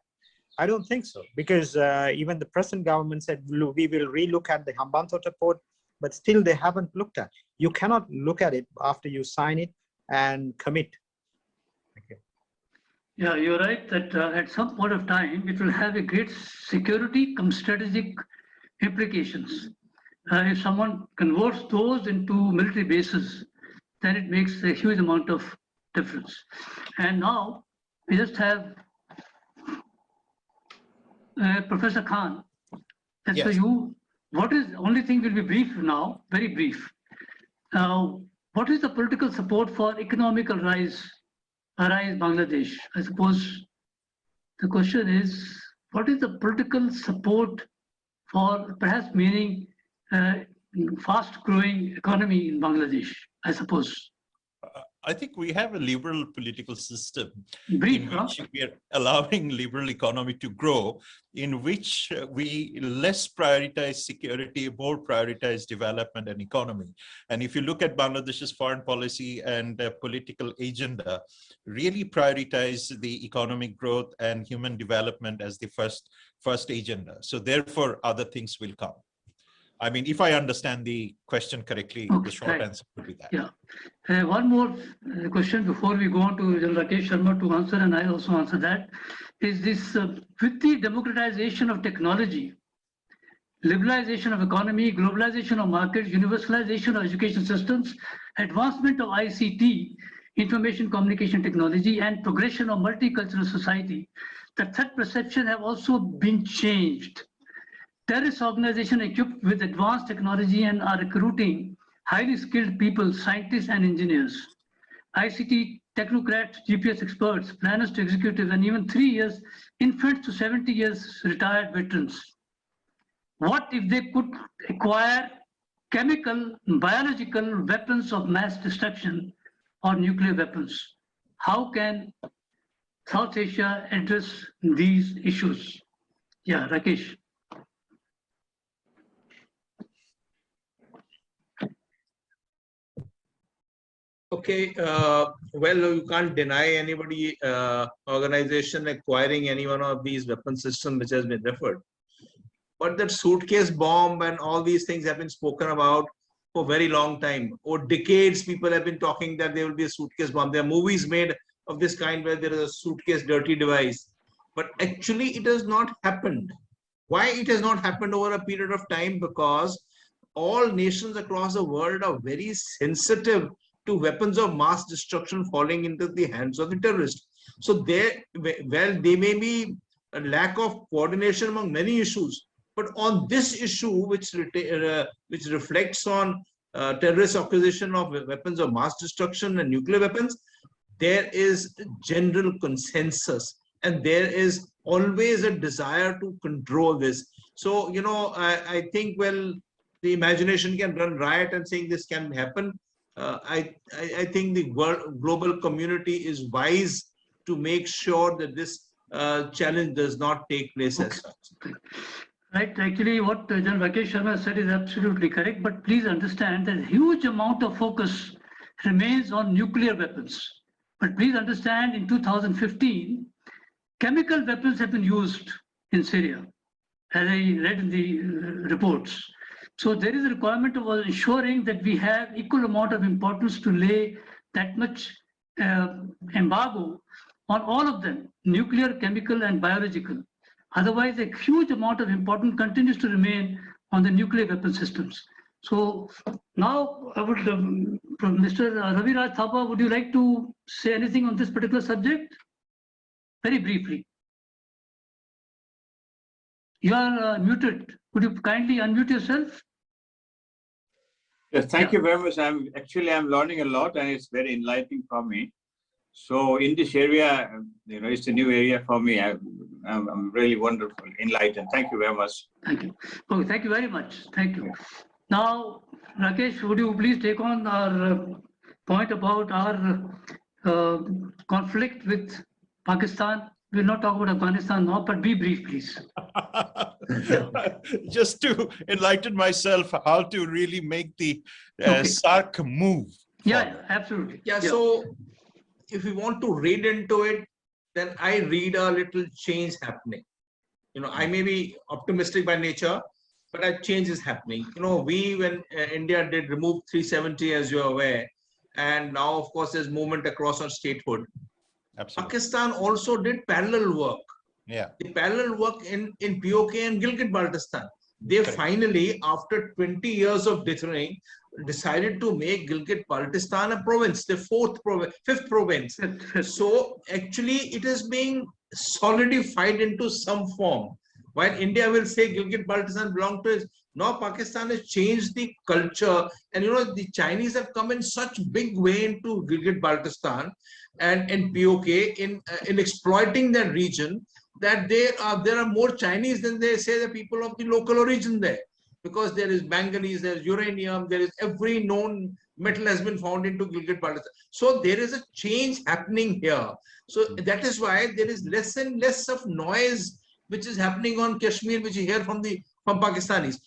I don't think so, because even the present government said we will relook at the Hambantota port, but still they haven't looked at. You cannot look at it after you sign it and commit. Okay. Yeah, you're right that at some point of time it will have a great security cum strategic implications. If someone converts those into military bases, then it makes a huge amount of difference. And now we just have Professor Khan. That's for you. What is the only thing will be brief now, very brief. What is the political support for economical rise Bangladesh? I suppose the question is, what is the political support for perhaps meaning fast growing economy in Bangladesh, I suppose? I think we have a liberal political system Brief, in which we are allowing liberal economy to grow, in which we less prioritize security, more prioritize development and economy. And if you look at Bangladesh's foreign policy and political agenda, really prioritize the economic growth and human development as the first agenda. So therefore, other things will come. I mean, if I understand the question correctly, the short answer would be that. Yeah. One more question before we go on to Rakesh Sharma to answer, and I also answer that, is this with the democratization of technology, liberalization of economy, globalization of markets, universalization of education systems, advancement of ICT, information communication technology, and progression of multicultural society, the threat perception have also been changed. Terrorist organizations equipped with advanced technology and are recruiting highly skilled people, scientists and engineers. ICT technocrats, GPS experts, planners to executives, and even 3 years infants to 70 years retired veterans. What if they could acquire chemical, biological weapons of mass destruction or nuclear weapons? How can South Asia address these issues? Yeah, Rakesh. Okay, well, you can't deny anybody, organization acquiring any one of these weapon systems which has been referred. But that suitcase bomb and all these things have been spoken about for a very long time. For decades, people have been talking that there will be a suitcase bomb. There are movies made of this kind where there is a suitcase dirty device. But actually, it has not happened. Why it has not happened over a period of time? Because all nations across the world are very sensitive to weapons of mass destruction falling into the hands of the terrorists. So there may be a lack of coordination among many issues, but on this issue, which reflects on terrorist acquisition of weapons of mass destruction and nuclear weapons, there is general consensus, and there is always a desire to control this. So, you know, I think, well, the imagination can run riot and saying this can happen. I think the global community is wise to make sure that this challenge does not take place as such. Right, actually what General Rakesh Sharma said is absolutely correct, but please understand that a huge amount of focus remains on nuclear weapons. But please understand, in 2015, chemical weapons have been used in Syria, as I read in the reports. So there is a requirement of ensuring that we have equal amount of importance to lay that much embargo on all of them, nuclear, chemical, and biological. Otherwise, a huge amount of importance continues to remain on the nuclear weapon systems. So now I would, from Mr. Ravi Thapa, would you like to say anything on this particular subject? Very briefly. You are muted. Would you kindly unmute yourself? Yes, thank you very much. I'm learning a lot, and it's very enlightening for me. So in this area, it's a new area for me. I'm really wonderful, enlightened. Thank you very much. Thank you. Okay, thank you very much. Thank you. Now, Rakesh, would you please take on our point about our conflict with Pakistan? We'll not talk about Afghanistan now, but be brief, please. Just to enlighten myself how to really make the SARC move. Yeah, absolutely. Yeah, so if we want to read into it, then I read a little change happening. I may be optimistic by nature, but a change is happening. When India did remove 370, as you're aware, and now, of course, there's movement across on statehood. Absolutely. Pakistan also did parallel work. Yeah. The parallel work in POK and Gilgit-Baltistan. They finally, after 20 years of deterring, decided to make Gilgit-Baltistan a province, the fifth province. So actually, it is being solidified into some form. While India will say Gilgit-Baltistan belongs to it, now Pakistan has changed the culture, and the Chinese have come in such big way into Gilgit-Baltistan and POK in exploiting that region, that there are more Chinese than they say the people of the local origin there, because there is manganese, there is uranium, there is every known metal has been found into Gilgit-Baltistan. So there is a change happening here. So that is why there is less and less of noise which is happening on Kashmir, which you hear from Pakistanis.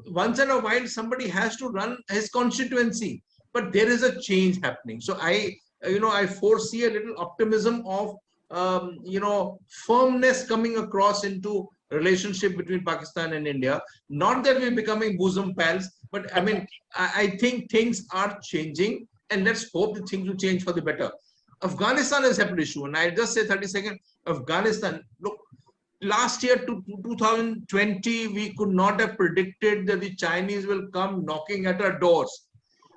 Once in a while somebody has to run his constituency, but there is a change happening. So I foresee a little optimism of firmness coming across into relationship between Pakistan and India. Not that we're becoming bosom pals, but I mean, I think things are changing, and let's hope that things will change for the better. Afghanistan is a separate issue, and I just say 30 seconds. Afghanistan, look, last year to 2020, we could not have predicted that the Chinese will come knocking at our doors.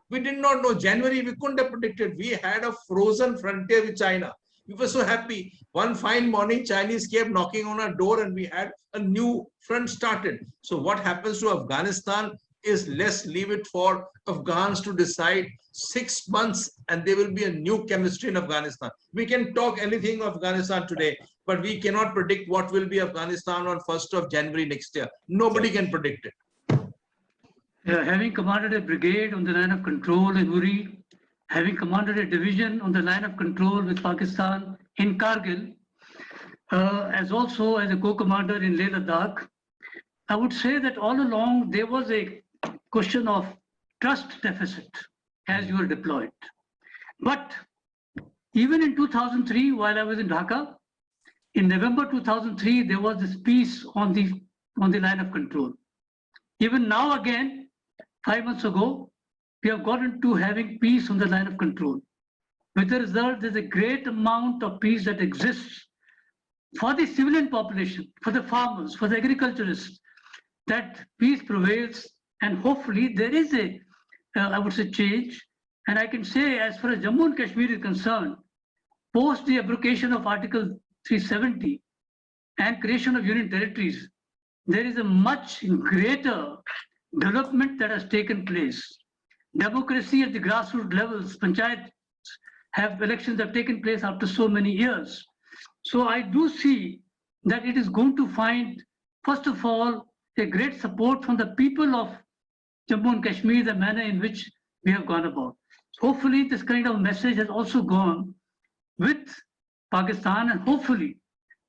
We did not know. January, we couldn't have predicted. We had a frozen frontier with China. We were so happy. One fine morning, Chinese came knocking on our door, and we had a new front started. So what happens to Afghanistan is, let's leave it for Afghans to decide. 6 months and there will be a new chemistry in Afghanistan. We can talk anything of Afghanistan today, but we cannot predict what will be Afghanistan on 1st of January next year. Nobody can predict it. Having commanded a brigade on the line of control in Uri, having commanded a division on the line of control with Pakistan in Kargil, as also as a co-commander in Leh Ladakh, I would say that all along there was a question of trust deficit as you were deployed. But even in 2003, while I was in Dhaka, in November 2003, there was this peace on the line of control. Even now again, 5 months ago, we have gotten to having peace on the line of control. With the result, there's a great amount of peace that exists for the civilian population, for the farmers, for the agriculturists. That peace prevails, and hopefully there is a, I would say, change. And I can say, as far as Jammu and Kashmir is concerned, post the abrogation of Article 370 and creation of union territories, there is a much greater development that has taken place. Democracy at the grassroots levels, panchayat elections have taken place after so many years. So I do see that it is going to find, first of all, a great support from the people of Jammu and Kashmir, the manner in which we have gone about. So hopefully this kind of message has also gone with Pakistan, and hopefully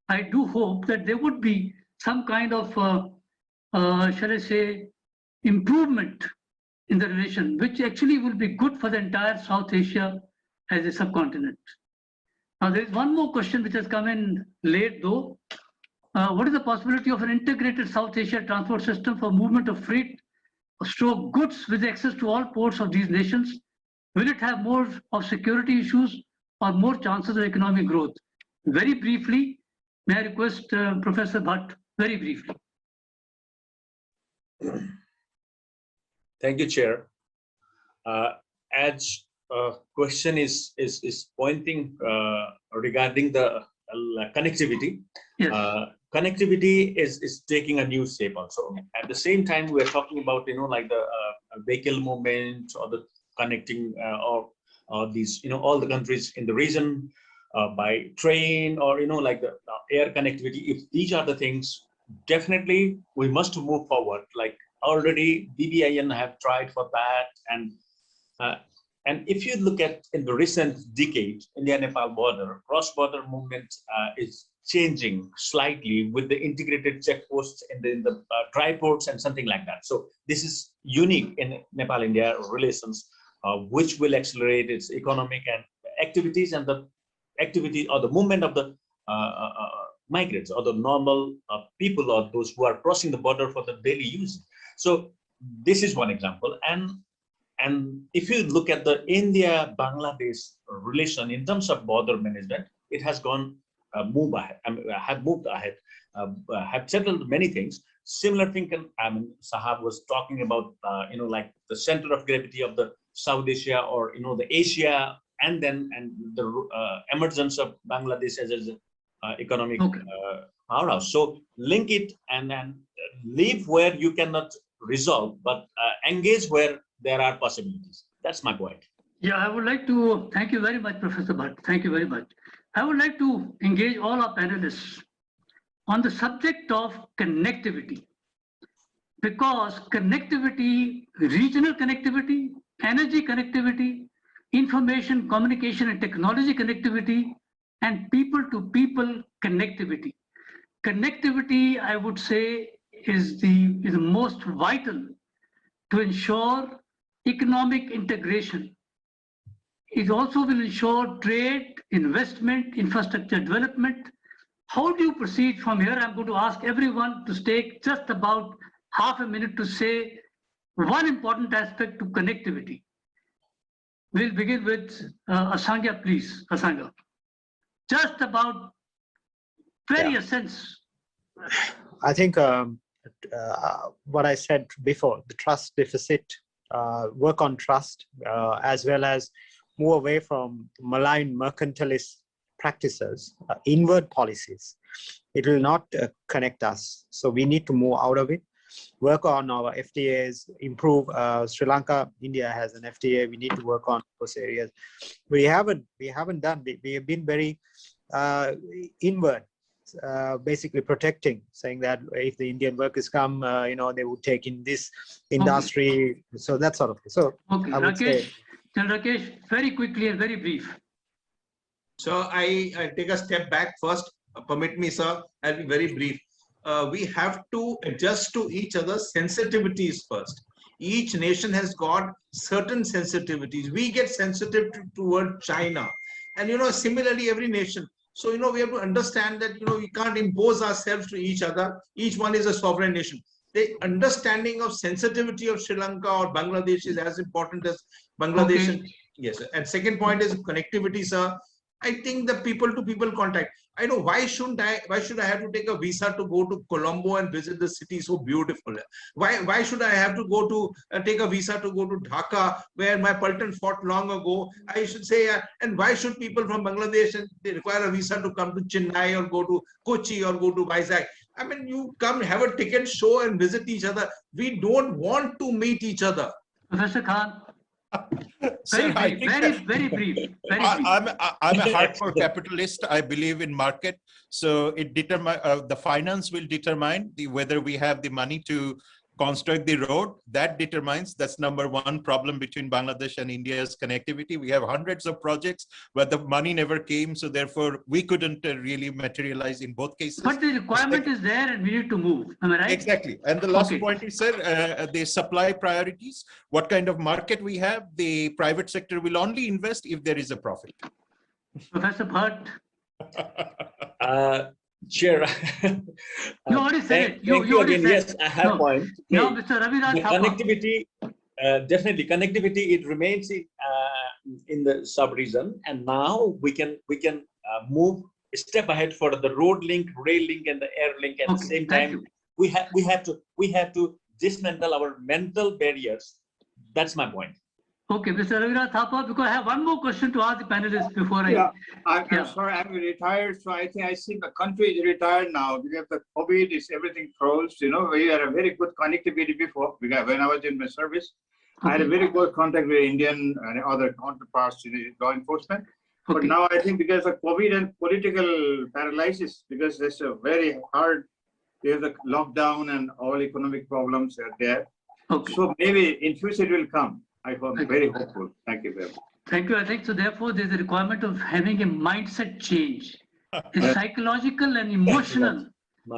I do hope that there would be some kind of, shall I say, improvement in the relation, which actually will be good for the entire South Asia as a subcontinent. Now there is one more question which has come in late though. What is the possibility of an integrated South Asia transport system for movement of freight or stroke goods with access to all ports of these nations? Will it have more of security issues or more chances of economic growth? Very briefly, May I request Professor Bhatt very briefly? Thank you, Chair. As question is pointing regarding the connectivity. Yes. Connectivity is taking a new shape also. At the same time, we are talking about like the vehicle movement or the connecting or these all the countries in the region by train or like the air connectivity. If these are the things, definitely we must move forward. Like already BBIN have tried for that, and if you look at in the recent decade, India-Nepal border, cross-border movement is changing slightly with the integrated checkposts in the dry ports and something like that. So this is unique in Nepal-India relations, which will accelerate its economic and activities and the activity or the movement of the migrants or the normal people or those who are crossing the border for the daily use. So this is one example. And if you look at the India-Bangladesh relation in terms of border management, it has gone moved ahead. Have moved ahead. Have settled many things. Similar thing. Sahab was talking about like the center of gravity of the South Asia or the Asia, and then the emergence of Bangladesh as an economic powerhouse. So link it and then leave where you cannot resolve, but engage where there are possibilities. That's my point. Yeah, I would like to thank you very much, Professor Bhatt. Thank you very much. I would like to engage all our panelists on the subject of connectivity, because connectivity, regional connectivity, energy connectivity, information, communication and technology connectivity, and people-to-people connectivity. Connectivity, I would say, is the most vital to ensure economic integration. It also will ensure trade, investment, infrastructure development. How do you proceed from here? I'm going to ask everyone to take just about half a minute to say one important aspect to connectivity. We'll begin with Asanga, please. Asanga. Just about very essence. I think what I said before, the trust deficit, work on trust, as well as move away from malign mercantilist practices, inward policies. It will not connect us. So we need to move out of it, work on our FTAs, improve. Sri Lanka, India has an FTA. We need to work on those areas. We haven't done. We have been very inward. Basically protecting, saying that if the Indian workers come, they would take in this industry. So that sort of thing. So I would say, Rakesh, very quickly and very brief. So I take a step back first. Permit me, sir. I'll be very brief. We have to adjust to each other's sensitivities first. Each nation has got certain sensitivities. We get sensitive toward China, and similarly every nation. So, we have to understand that, we can't impose ourselves to each other. Each one is a sovereign nation. The understanding of sensitivity of Sri Lanka or Bangladesh is as important as Bangladesh. Okay. Yes. And second point is connectivity, sir. I think the people-to-people contact. I know why should I have to take a visa to go to Colombo and visit the city so beautiful? Why should I have to go to take a visa to go to Dhaka, where my Sultan fought long ago? I should say, and why should people from Bangladesh and they require a visa to come to Chennai or go to Kochi or go to Vizag? I mean, you come, have a ticket, show and visit each other. We don't want to meet each other. Professor Khan. Sir, Very brief. I'm a hardcore capitalist. I believe in market. So it the finance will determine whether we have the money to construct the road. That determines, that's number one problem between Bangladesh and India's connectivity. We have hundreds of projects where the money never came. So therefore we couldn't really materialize in both cases. But the requirement is there and we need to move. Am I right? Exactly. And the last point is, sir, the supply priorities, what kind of market we have, the private sector will only invest if there is a profit. Professor Bhatt. Chair. You already said it. You already said yes, I have point. Now, Mr. Raviraj Thapa. Connectivity, definitely connectivity. It remains in the sub-region, and now we can move step ahead for the road link, rail link, and the air link. At the same time, we have to dismantle our mental barriers. That's my point. Okay, Mr. Ravina Thapa, because I have one more question to ask the panelists before I'm sorry, I'm retired, so I think I see the country is retired now because the COVID is everything froze. You know, we had a very good connectivity before. Because when I was in my service, I had a very good contact with Indian and other counterparts in the law enforcement. But now I think because of COVID and political paralysis, because there's a very hard, there's a lockdown and all economic problems are there. So maybe in future it will come. I hope, very hopeful. Thank you very much. Thank you. I think so. Therefore, there's a requirement of having a mindset change. The psychological and emotional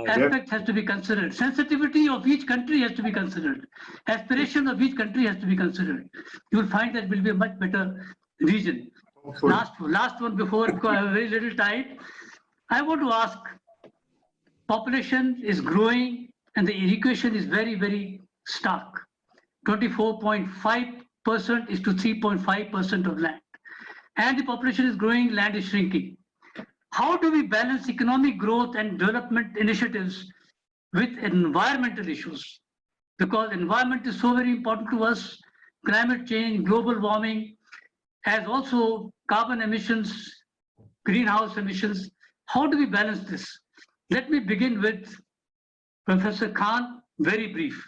aspect has to be considered. Sensitivity of each country has to be considered. Aspiration of each country has to be considered. You will find that will be a much better region. Last one before, because I have very little time. I want to ask, population is growing and the equation is very, very stark. 24.5% is to 3.5% of land. And the population is growing, land is shrinking. How do we balance economic growth and development initiatives with environmental issues? Because environment is so very important to us. Climate change, global warming, as also carbon emissions, greenhouse emissions. How do we balance this? Let me begin with Professor Khan, very brief.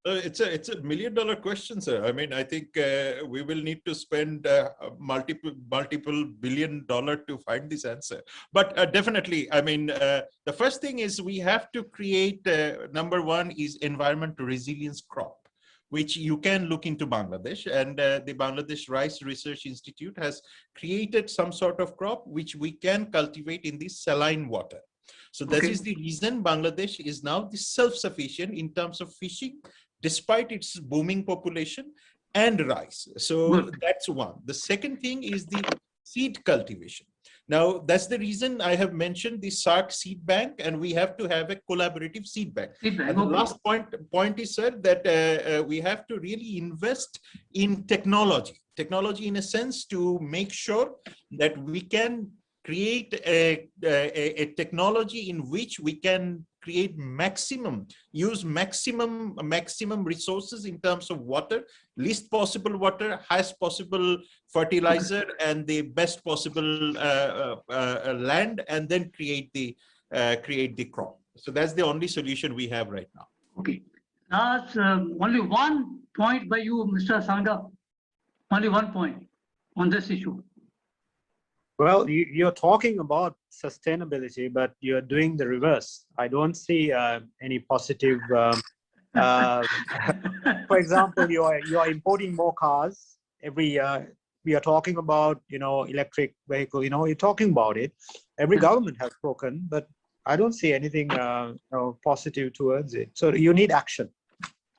It's a $1 million question, sir. I mean, I think we will need to spend multiple $1 billion to find this answer. But definitely, I mean, the first thing is we have to create, number one is environmental resilience crop, which you can look into Bangladesh, and the Bangladesh Rice Research Institute has created some sort of crop which we can cultivate in the saline water. So that is the reason Bangladesh is now self-sufficient in terms of fishing, despite its booming population and rice. So that's one. The second thing is the seed cultivation. Now, that's the reason I have mentioned the SARC seed bank, and we have to have a collaborative seed bank. And the last point is, sir, that we have to really invest in technology. Technology in a sense to make sure that we can create a technology in which we can create use maximum resources in terms of water, least possible water, highest possible fertilizer, and the best possible land, and then create the crop. So that's the only solution we have right now. Okay. Last, only one point by you, Mr. Asanga. Only one point on this issue. Well, you're talking about sustainability, but you're doing the reverse. I don't see any positive. For example, you are importing more cars every year. We are talking about, electric vehicle. You're talking about it. Every government has spoken, but I don't see anything positive towards it. So you need action.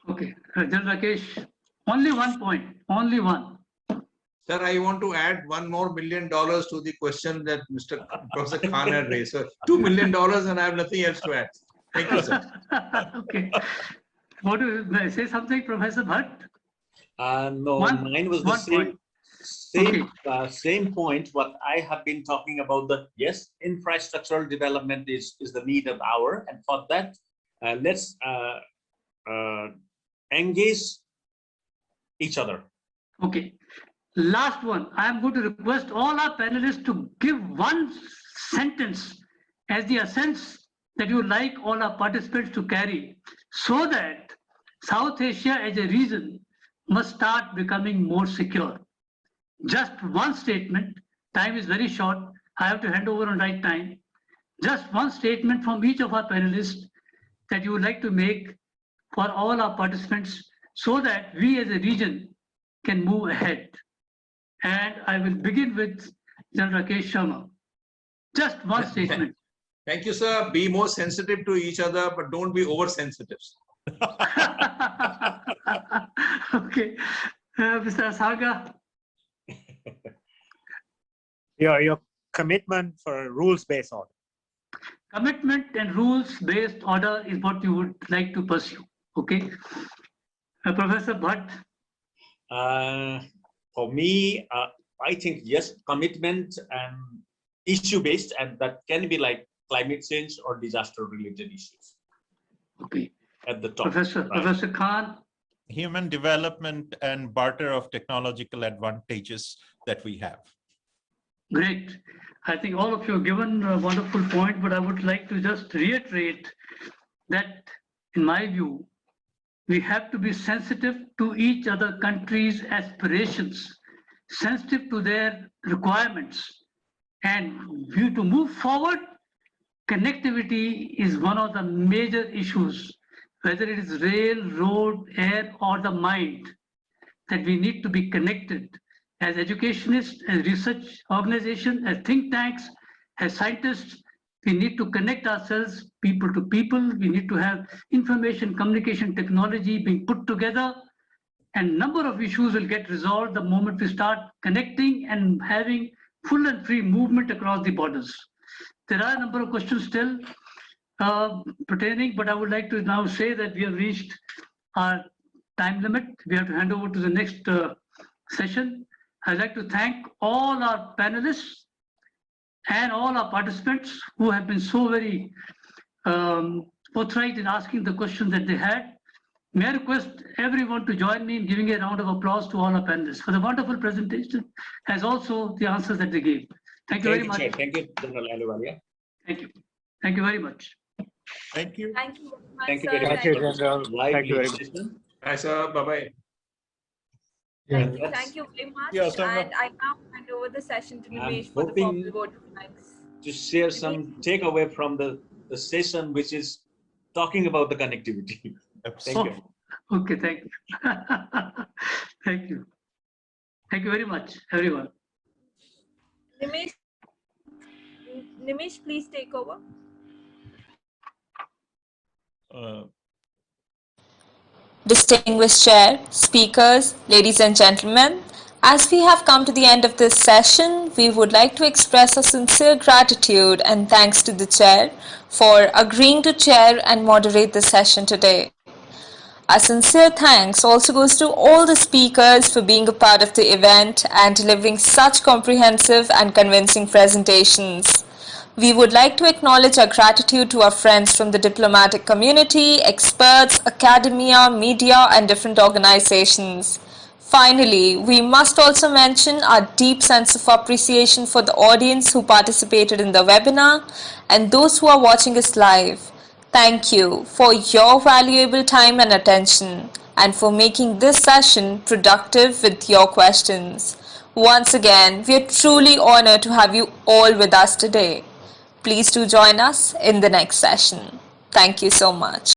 Okay, General Rakesh. Only one point. Only one. Sir, I want to add $1 more million to the question that Mr. Professor Khan had raised. So $2 million, and I have nothing else to add. Thank you, sir. Okay. Want to say something, Professor Bhatt? No, mine was the same point. What I have been talking about, infrastructural development is the need of the hour, and for that, let's engage each other. Okay. Last one, I am going to request all our panelists to give one sentence as the essence that you would like all our participants to carry, so that South Asia as a region must start becoming more secure. Just one statement, time is very short, I have to hand over on right time. Just one statement from each of our panelists that you would like to make for all our participants, so that we as a region can move ahead. And I will begin with General Rakesh Sharma. Just one statement. Thank you, sir. Be more sensitive to each other, but don't be oversensitive. Okay. Mr. Asanga. Your commitment for a rules-based order. Commitment and rules-based order is what you would like to pursue. Okay. Professor Bhatt. For me, I think yes, commitment and issue based, and that can be like climate change or disaster related issues. Okay. At the top. Professor Khan. Human development and barter of technological advantages that we have. Great. I think all of you have given a wonderful point, but I would like to just reiterate that, in my view, we have to be sensitive to each other countries' aspirations, sensitive to their requirements, and view to move forward. Connectivity is one of the major issues, whether it is rail, road, air, or the mind, that we need to be connected as educationists, as research organizations, as think tanks, as scientists. We need to connect ourselves people to people. We need to have information communication technology being put together, and number of issues will get resolved the moment we start connecting and having full and free movement across the borders. There are a number of questions still pertaining, but I would like to now say that we have reached our time limit. We have to hand over to the next session. I'd like to thank all our panelists and all our participants who have been so very forthright in asking the questions that they had. May I request everyone to join me in giving a round of applause to all our panelists for the wonderful presentation, as also the answers that they gave. Thank you very much. Thank you, General Ahluwalia. Thank you. Thank you very much. Thank you. Thank you very much, Thank you sir. very much. Thank you, General. Thank you very much. Bye, sir. Bye-bye. Thank you very much. Yeah, so and I now hand over the session to Nimesh I'm for the hoping formal vote of thanks. to share some takeaway from the session, which is talking about the connectivity. Thank you. Okay, thank you. Thank you. Thank you very much, everyone. Nimesh, please take over. Distinguished Chair, speakers, ladies and gentlemen, as we have come to the end of this session, we would like to express our sincere gratitude and thanks to the Chair for agreeing to chair and moderate the session today. Our sincere thanks also goes to all the speakers for being a part of the event and delivering such comprehensive and convincing presentations. We would like to acknowledge our gratitude to our friends from the diplomatic community, experts, academia, media, and different organizations. Finally, we must also mention our deep sense of appreciation for the audience who participated in the webinar and those who are watching us live. Thank you for your valuable time and attention and for making this session productive with your questions. Once again, we are truly honored to have you all with us today. Please do join us in the next session. Thank you so much.